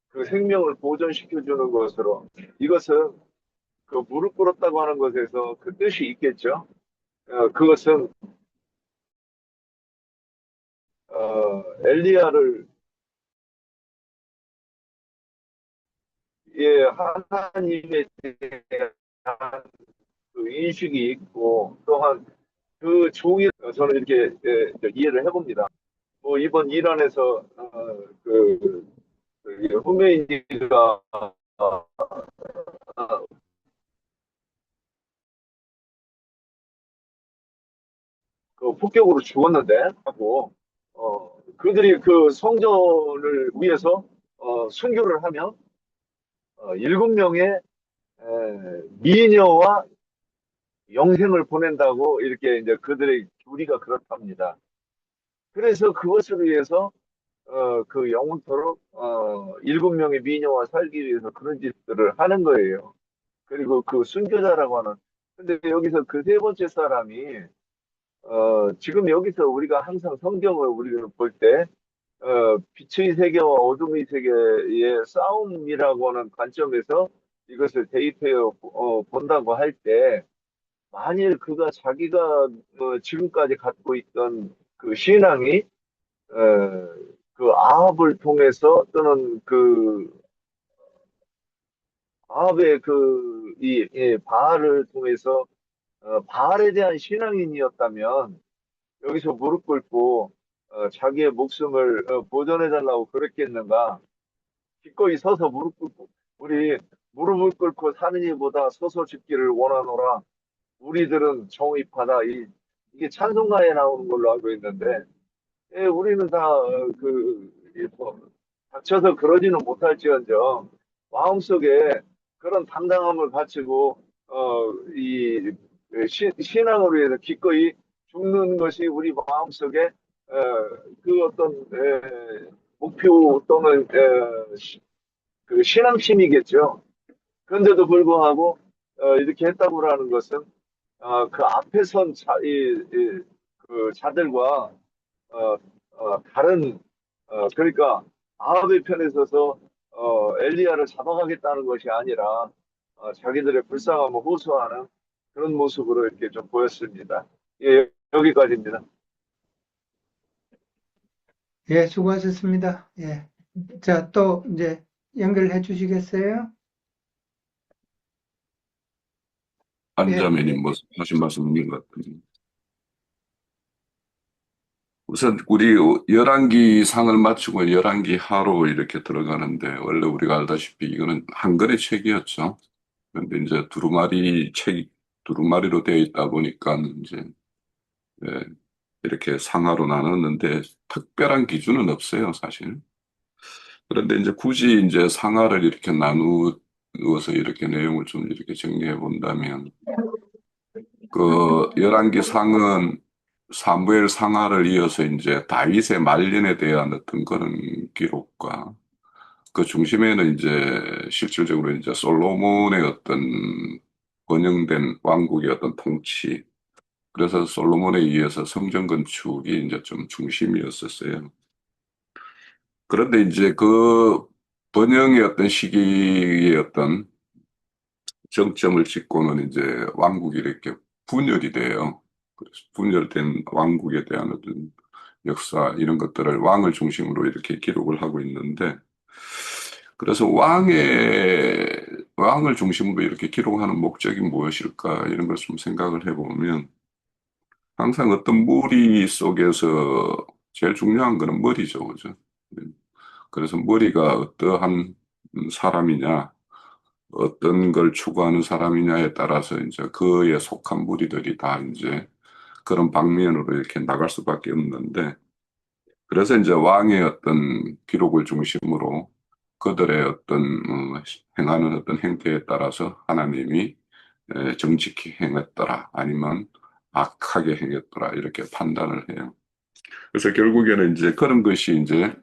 그 생명을 보존시켜 주는 것으로 이것은 그 무릎 꿇었다고 하는 것에서 그 뜻이 있겠죠. 그것은 엘리야를 예, 하나님에 대한 그 인식이 있고 또한 그 종이 저는 이렇게 이해를 해봅니다. 뭐 이번 이란에서 그 후메이니가 그 폭격으로 죽었는데 하고 그들이 그 성전을 위해서 순교를 하면 7명의 미녀와 영생을 보낸다고 이렇게 이제 그들의 교리가 그렇답니다. 그래서 그것을 위해서 그 영원토록 7명의 미녀와 살기 위해서 그런 짓들을 하는 거예요. 그리고 그 순교자라고 하는 근데 여기서 그 세 번째 사람이 지금 여기서 우리가 항상 성경을 우리가 볼 때, 빛의 세계와 어둠의 세계의 싸움이라고 하는 관점에서 이것을 대입해 본다고 할 때, 만일 그가 자기가 지금까지 갖고 있던 그 신앙이 그 아합을 통해서 또는 그 아합의 이 바알을 통해서 바알에 대한 신앙인이었다면 여기서 무릎 꿇고 자기의 목숨을 보존해 달라고 그랬겠는가? 기꺼이 서서 무릎 꿇고 우리 무릎을 꿇고 사는 이보다 서서 죽기를 원하노라. 우리들은 정의파다. 이게 찬송가에 나오는 걸로 알고 있는데 예, 우리는 다 뭐, 닥쳐서 그러지는 못할지언정 마음속에 그런 당당함을 가지고 이 신앙을 위해서 기꺼이 죽는 것이 우리 마음속에 그 어떤 목표 또는 그 신앙심이겠죠. 그런데도 불구하고 이렇게 했다고 하는 것은 그 앞에 선 그 자들과 어, 다른 그러니까 아합의 편에 서서 엘리야를 잡아가겠다는 것이 아니라 자기들의 불쌍함을 호소하는 그런 모습으로 이렇게 좀 보였습니다. 예, 여기까지입니다. 예, 수고하셨습니다. 예. 자, 또 이제 연결해 주시겠어요? 예, 안자매님 뭐 하신 말씀 있는 것 같은데. 우선 우리 열왕기 상을 마치고 열왕기 하로 이렇게 들어가는데 원래 우리가 알다시피 이거는 한글의 책이었죠. 그런데 이제 두루마리로 되어 있다 보니까 이제 예, 이렇게 상하로 나눴는데 특별한 기준은 없어요, 사실. 그런데 이제 굳이 이제 상하를 이렇게 나누어서 이렇게 내용을 좀 이렇게 정리해 본다면 그 열왕기 상은 사무엘 상하를 이어서 이제 다윗의 말년에 대한 어떤 그런 기록과 그 중심에는 이제 실질적으로 이제 솔로몬의 어떤 번영된 왕국의 어떤 통치, 그래서 솔로몬에 의해서 성전 건축이 이제 좀 중심이었었어요. 그런데 이제 그 번영의 어떤 시기의 어떤 정점을 찍고는 이제 왕국이 이렇게 분열이 돼요. 그래서 분열된 왕국에 대한 어떤 역사 이런 것들을 왕을 중심으로 이렇게 기록을 하고 있는데 그래서 왕을 중심으로 이렇게 기록하는 목적이 무엇일까 이런 걸 좀 생각을 해보면 항상 어떤 무리 속에서 제일 중요한 거는 머리죠, 그죠? 그래서 머리가 어떠한 사람이냐, 어떤 걸 추구하는 사람이냐에 따라서 이제 그에 속한 무리들이 다 이제 그런 방면으로 이렇게 나갈 수밖에 없는데, 그래서 이제 왕의 어떤 기록을 중심으로 그들의 어떤 행하는 어떤 행태에 따라서 하나님이 정직히 행했더라, 아니면 악하게 행했더라, 이렇게 판단을 해요. 그래서 결국에는 이제 그런 것이 이제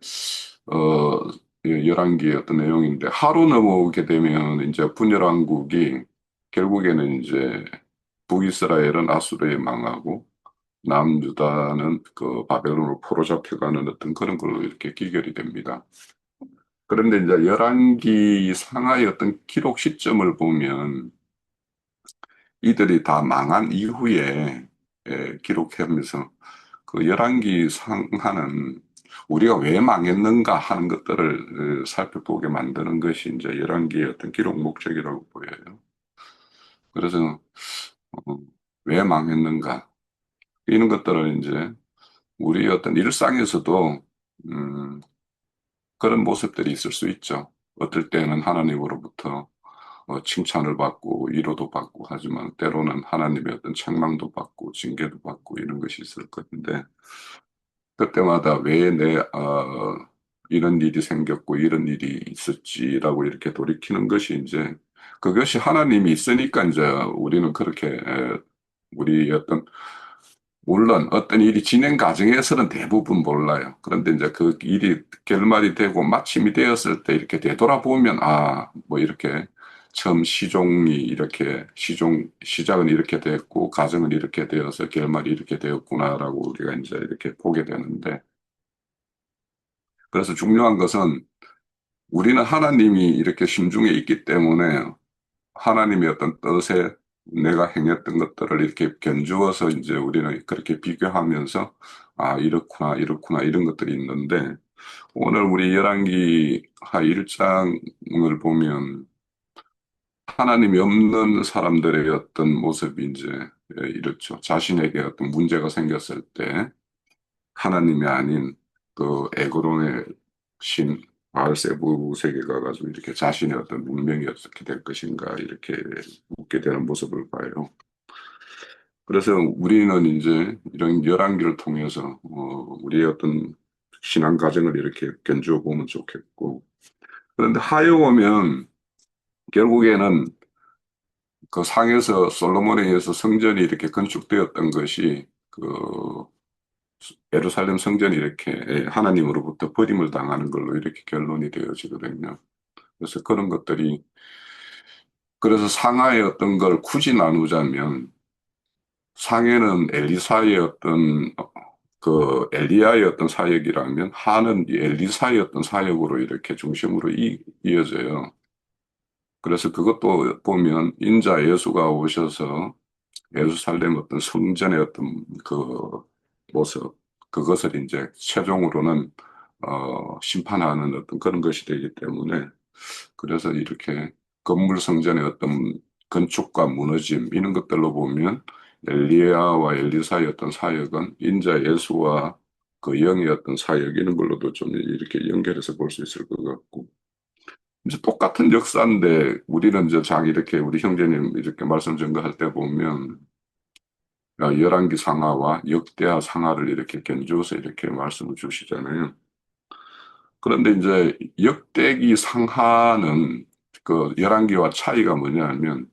어 열왕기의 어떤 내용인데 하루 넘어오게 되면 이제 분열왕국이 결국에는 이제 북이스라엘은 아수르에 망하고 남유다는 그 바벨론으로 포로 잡혀가는 어떤 그런 걸로 이렇게 기결이 됩니다. 그런데 이제 열왕기 상하의 어떤 기록 시점을 보면 이들이 다 망한 이후에 기록하면서 그 열왕기 상하는 우리가 왜 망했는가 하는 것들을 살펴보게 만드는 것이 이제 열왕기의 어떤 기록 목적이라고 보여요. 그래서 어, 왜 망했는가 이런 것들을 이제 우리 어떤 일상에서도 음, 그런 모습들이 있을 수 있죠. 어떨 때는 하나님으로부터 칭찬을 받고 위로도 받고 하지만 때로는 하나님의 어떤 책망도 받고 징계도 받고 이런 것이 있을 것인데 그때마다 왜 이런 일이 생겼고 이런 일이 있었지라고 이렇게 돌이키는 것이 이제 그것이 하나님이 있으니까 이제 우리는 그렇게 우리 어떤 물론 어떤 일이 진행 과정에서는 대부분 몰라요. 그런데 이제 그 일이 결말이 되고 마침이 되었을 때 이렇게 되돌아보면 뭐 이렇게 처음 시작은 이렇게 됐고, 과정은 이렇게 되어서 결말이 이렇게 되었구나라고 우리가 이제 이렇게 보게 되는데, 그래서 중요한 것은 우리는 하나님이 이렇게 심중에 있기 때문에 하나님의 어떤 뜻에 내가 행했던 것들을 이렇게 견주어서 이제 우리는 그렇게 비교하면서 이렇구나, 이렇구나, 이런 것들이 있는데, 오늘 우리 열왕기 하 1장을 보면 하나님이 없는 사람들의 어떤 모습이 이제 이렇죠. 자신에게 어떤 문제가 생겼을 때 하나님이 아닌 그 에그론의 신 바알세부세계 가가지고 이렇게 자신의 어떤 문명이 어떻게 될 것인가 이렇게 묻게 되는 모습을 봐요. 그래서 우리는 이제 이런 열왕기를 통해서 우리의 어떤 신앙 과정을 이렇게 견주어 보면 좋겠고 그런데 하여 오면 결국에는 그 상에서 솔로몬에 의해서 성전이 이렇게 건축되었던 것이 그 예루살렘 성전이 이렇게 하나님으로부터 버림을 당하는 걸로 이렇게 결론이 되어지거든요. 그래서 그런 것들이 그래서 상하의 어떤 걸 굳이 나누자면 상에는 엘리사의 어떤 그 엘리야의 어떤 사역이라면 하는 엘리사의 어떤 사역으로 이렇게 중심으로 이어져요. 그래서 그것도 보면 인자 예수가 오셔서 예루살렘 어떤 성전의 어떤 그 모습, 그것을 이제 최종으로는 심판하는 어떤 그런 것이 되기 때문에 그래서 이렇게 건물 성전의 어떤 건축과 무너짐 이런 것들로 보면 엘리야와 엘리사의 어떤 사역은 인자 예수와 그 영의 어떤 사역 이런 걸로도 좀 이렇게 연결해서 볼 수 있을 것 같고 이제 똑같은 역사인데 우리는 이제 이렇게 우리 형제님 이렇게 말씀 전가할 때 보면 열왕기 상하와 역대하 상하를 이렇게 견주어서 이렇게 말씀을 주시잖아요. 그런데 이제 역대기 상하는 그 열왕기와 차이가 뭐냐면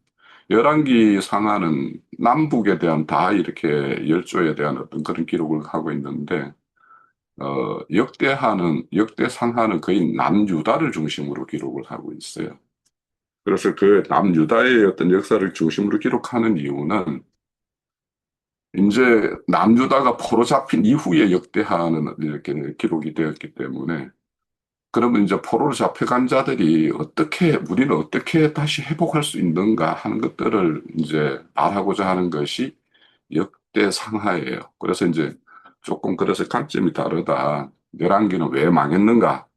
열왕기 상하는 남북에 대한 다 이렇게 열조에 대한 어떤 그런 기록을 하고 있는데 역대 상하는 거의 남유다를 중심으로 기록을 하고 있어요. 그래서 그 남유다의 어떤 역사를 중심으로 기록하는 이유는 이제 남유다가 포로 잡힌 이후에 역대하는 이렇게 기록이 되었기 때문에 그러면 이제 포로로 잡혀간 자들이 우리는 어떻게 다시 회복할 수 있는가 하는 것들을 이제 말하고자 하는 것이 역대 상하예요. 그래서 이제 조금 그래서 관점이 다르다. 열왕기는 왜 망했는가?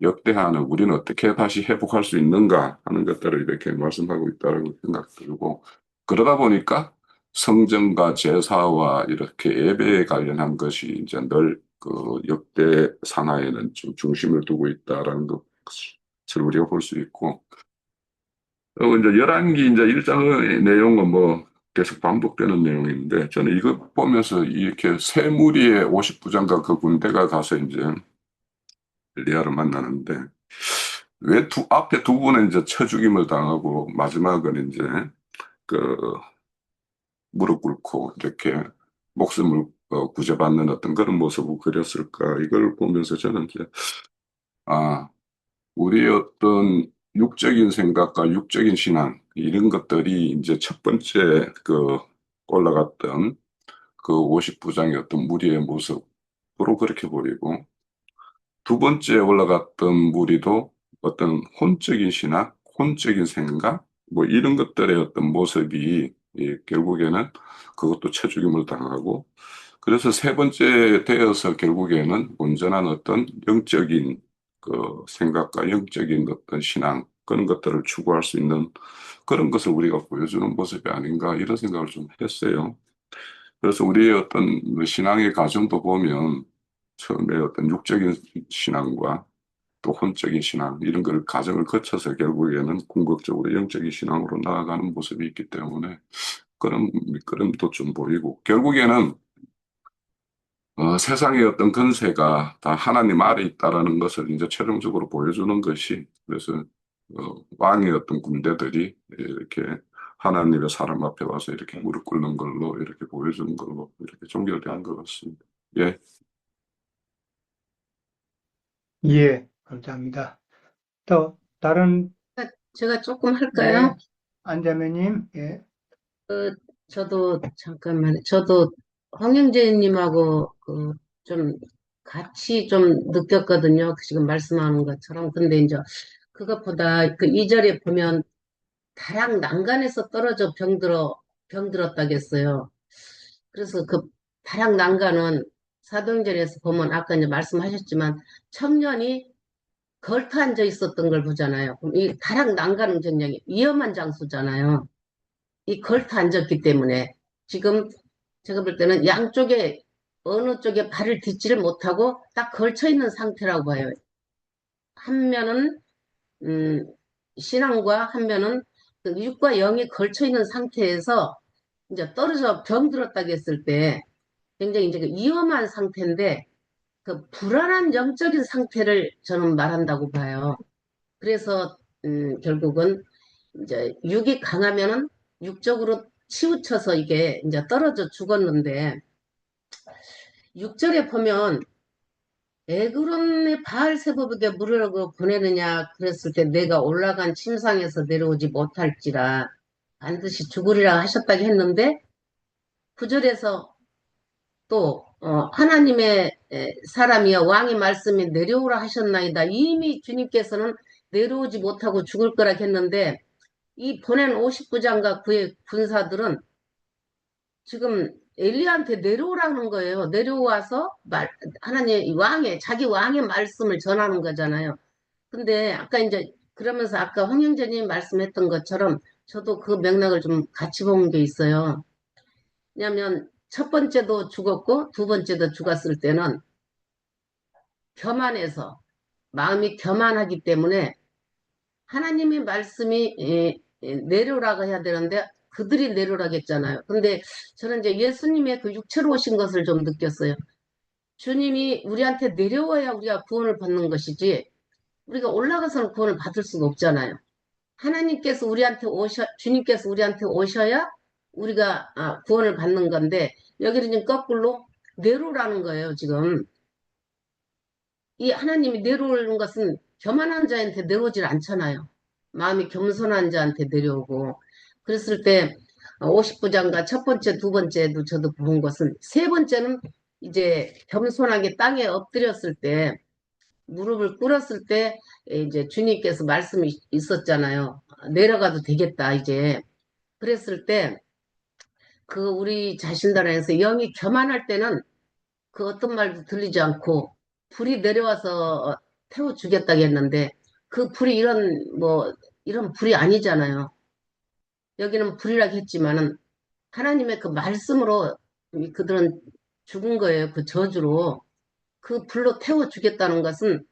역대하는 우리는 어떻게 다시 회복할 수 있는가 하는 것들을 이렇게 말씀하고 있다고 생각 들고 그러다 보니까 성전과 제사와 이렇게 예배에 관련한 것이 이제 늘 그 역대 상하에는 좀 중심을 두고 있다라는 것을 우리가 볼 수 있고 그리고 이제 열왕기 이제 1장의 내용은 뭐 계속 반복되는 내용인데 저는 이거 보면서 이렇게 세 무리의 50부장과 그 군대가 가서 이제 엘리야를 만나는데 왜 앞에 두 분은 이제 쳐 죽임을 당하고 마지막은 이제 그 무릎 꿇고 이렇게 목숨을 구제받는 어떤 그런 모습을 그렸을까 이걸 보면서 저는 이제 우리의 어떤 육적인 생각과 육적인 신앙 이런 것들이 이제 첫 번째 그 올라갔던 그 50부장의 어떤 무리의 모습으로 그렇게 보이고, 두 번째 올라갔던 무리도 어떤 혼적인 신학, 혼적인 생각, 뭐 이런 것들의 어떤 모습이 결국에는 그것도 체죽임을 당하고, 그래서 세 번째 되어서 결국에는 온전한 어떤 영적인 그 생각과 영적인 어떤 신앙, 그런 것들을 추구할 수 있는 그런 것을 우리가 보여주는 모습이 아닌가 이런 생각을 좀 했어요. 그래서 우리의 어떤 신앙의 과정도 보면 처음에 어떤 육적인 신앙과 또 혼적인 신앙 이런 걸 과정을 거쳐서 결국에는 궁극적으로 영적인 신앙으로 나아가는 모습이 있기 때문에 그런 미끄럼도 좀 보이고 결국에는 세상의 어떤 근세가 다 하나님 아래 있다라는 것을 이제 최종적으로 보여주는 것이 그래서 왕의 어떤 군대들이 이렇게 하나님의 사람 앞에 와서 이렇게 무릎 꿇는 걸로 이렇게 보여주는 걸로 이렇게 종결되는 것 같습니다. 예. 예, 감사합니다. 또 다른 제가 조금 네, 할까요? 안자매님, 예, 저도 잠깐만, 저도 황영재님하고 좀 같이 좀 느꼈거든요. 지금 말씀하는 것처럼. 근데 이제 그것보다 그 2절에 보면 다락 난간에서 떨어져 병들었다겠어요. 그래서 그 다락 난간은 사도행전에서 보면 아까 이제 말씀하셨지만 청년이 걸터 앉아 있었던 걸 보잖아요. 그럼 이 다락 난간은 굉장히 위험한 장소잖아요. 이 걸터 앉았기 때문에 지금 제가 볼 때는 양쪽에 어느 쪽에 발을 딛지를 못하고 딱 걸쳐 있는 상태라고 봐요. 한 면은 음, 신앙과 한 면은 그 육과 영이 걸쳐 있는 상태에서 이제 떨어져 병들었다고 했을 때 굉장히 이제 그 위험한 상태인데 그 불안한 영적인 상태를 저는 말한다고 봐요. 그래서 결국은 이제 육이 강하면은 육적으로 치우쳐서 이게 이제 떨어져 죽었는데 6절에 보면 에그론의 바알세바에게 물으라고 보내느냐 그랬을 때 내가 올라간 침상에서 내려오지 못할지라 반드시 죽으리라 하셨다고 했는데 9절에서 또 하나님의 사람이여 왕의 말씀이 내려오라 하셨나이다. 이미 주님께서는 내려오지 못하고 죽을 거라 했는데 이 보낸 50부장과 그의 군사들은 지금 엘리야한테 내려오라는 거예요. 내려와서 하나님 자기 왕의 말씀을 전하는 거잖아요. 근데 아까 이제 그러면서 아까 황영재님 말씀했던 것처럼 저도 그 맥락을 좀 같이 본 게 있어요. 왜냐하면 첫 번째도 죽었고 두 번째도 죽었을 때는 교만해서 마음이 교만하기 때문에 하나님의 말씀이 내려오라고 해야 되는데 그들이 내려오라고 했잖아요. 근데 저는 이제 예수님의 그 육체로 오신 것을 좀 느꼈어요. 주님이 우리한테 내려와야 우리가 구원을 받는 것이지 우리가 올라가서는 구원을 받을 수가 없잖아요. 주님께서 우리한테 오셔야 우리가 구원을 받는 건데 여기는 지금 거꾸로 내려오라는 거예요, 지금. 이 하나님이 내려오는 것은 교만한 자한테 내려오질 않잖아요. 마음이 겸손한 자한테 내려오고. 그랬을 때 50부장과 첫 번째, 두 번째도 저도 본 것은 세 번째는 이제 겸손하게 땅에 엎드렸을 때 무릎을 꿇었을 때 이제 주님께서 말씀이 있었잖아요. 내려가도 되겠다 이제. 그랬을 때 그 우리 자신들 안에서 영이 교만할 때는 그 어떤 말도 들리지 않고 불이 내려와서 태워 주겠다고 했는데 그 불이 이런 불이 아니잖아요. 여기는 불이라고 했지만은 하나님의 그 말씀으로 그들은 죽은 거예요. 그 저주로. 그 불로 태워 주겠다는 것은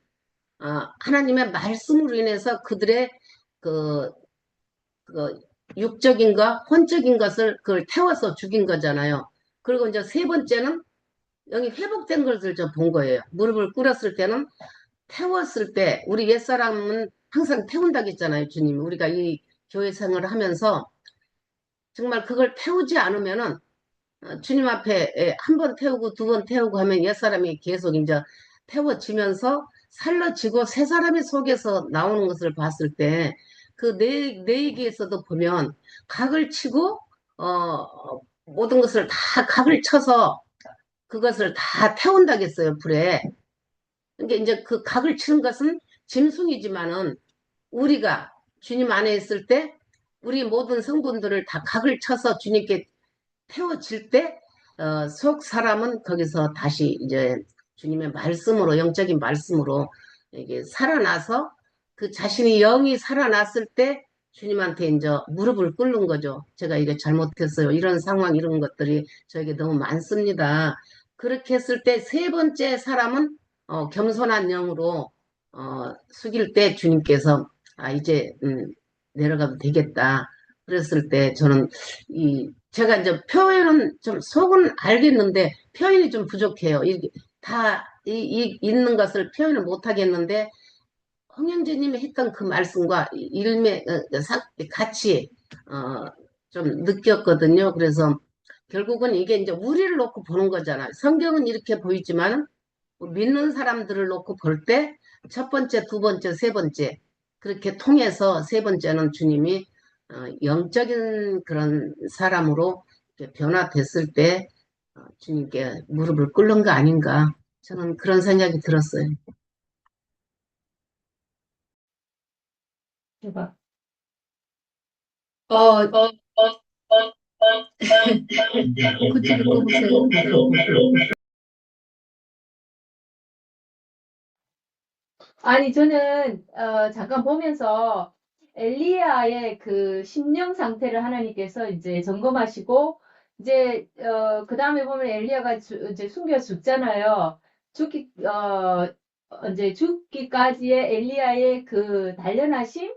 하나님의 말씀으로 인해서 그들의 그, 그 육적인과 혼적인 것을 그걸 태워서 죽인 거잖아요. 그리고 이제 세 번째는 여기 회복된 것을 저 본 거예요. 무릎을 꿇었을 때는 태웠을 때 우리 옛사람은 항상 태운다고 했잖아요. 주님. 우리가 이 교회 생활을 하면서 정말 그걸 태우지 않으면은 주님 앞에 한 번 태우고 두 번 태우고 하면 옛사람이 계속 이제 태워지면서 살러지고 새 사람의 속에서 나오는 것을 봤을 때 그 내 얘기에서도 보면 각을 치고 모든 것을 다 각을 쳐서 그것을 다 태운다겠어요, 불에. 그러니까 이제 그 각을 치는 것은 짐승이지만은 우리가 주님 안에 있을 때 우리 모든 성분들을 다 각을 쳐서 주님께 태워질 때, 속 사람은 거기서 다시 이제 주님의 말씀으로, 영적인 말씀으로 이게 살아나서 그 자신이 영이 살아났을 때 주님한테 이제 무릎을 꿇는 거죠. 제가 이게 잘못했어요. 이런 상황, 이런 것들이 저에게 너무 많습니다. 그렇게 했을 때 세 번째 사람은 겸손한 영으로 숙일 때 주님께서 이제 내려가도 되겠다. 그랬을 때 저는 제가 이제 표현은 좀 속은 알겠는데 표현이 좀 부족해요. 이렇게 다 있는 것을 표현을 못 하겠는데 홍영재님이 했던 그 말씀과 같이 좀 느꼈거든요. 그래서 결국은 이게 이제 우리를 놓고 보는 거잖아요. 성경은 이렇게 보이지만 믿는 사람들을 놓고 볼 때 첫 번째, 두 번째, 세 번째 그렇게 통해서 세 번째는 주님이 영적인 그런 사람으로 이렇게 변화됐을 때 주님께 무릎을 꿇는 거 아닌가 저는 그런 생각이 들었어요. 대박. 어, 고치를 꺼보세요. 아니, 저는, 잠깐 보면서 엘리야의 그 심령 상태를 하나님께서 이제 점검하시고, 이제, 그 다음에 보면 엘리야가 이제 숨겨 죽잖아요. 이제 죽기까지의 엘리야의 그 단련하심?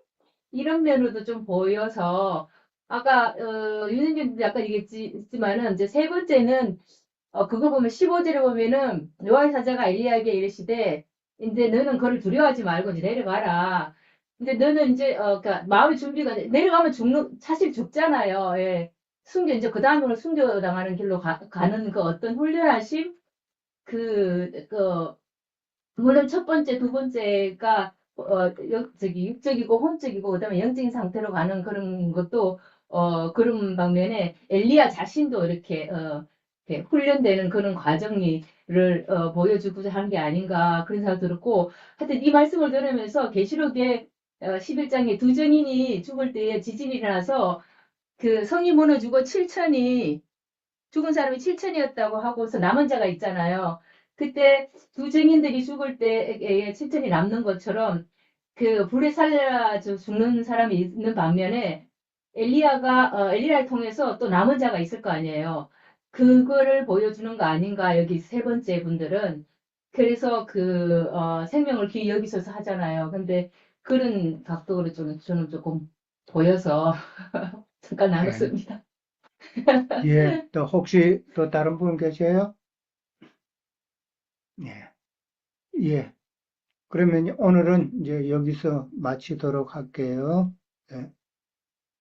이런 면으로도 좀 보여서, 아까, 윤현진도 약간 얘기했지만은, 이제 세 번째는, 그거 보면 15절에 보면은, 여호와의 사자가 엘리야에게 이르시되, 이제 너는 그를 두려워하지 말고 이제 내려가라. 근데 너는 이제, 그니까 마음의 준비가, 내려가면 사실 죽잖아요. 예. 이제 그 다음으로 숨겨당하는 길로 가는 그 어떤 훈련하심? 그, 물론 첫 번째, 두 번째가 육적이고 혼적이고 그다음에 영적인 상태로 가는 그런 것도 그런 방면에 엘리야 자신도 이렇게 훈련되는 그런 과정을 보여주고자 하는 게 아닌가 그런 생각 들었고 하여튼 이 말씀을 들으면서 계시록에 11장에 두 증인이 죽을 때에 지진이 일어나서 그 성이 무너지고 죽은 사람이 7천이었다고 하고서 남은 자가 있잖아요. 그때 두 증인들이 죽을 때에 7천이 남는 것처럼 그 불에 살려 죽는 사람이 있는 반면에 엘리야를 통해서 또 남은 자가 있을 거 아니에요. 그거를 보여주는 거 아닌가, 여기 세 번째 분들은. 그래서 생명을 귀히 여기셔서 하잖아요. 근데 그런 각도로 저는 조금 보여서 잠깐 네. 나눴습니다. 예, 또 혹시 또 다른 분 계세요? 예, 예. 그러면 오늘은 이제 여기서 마치도록 할게요. 예.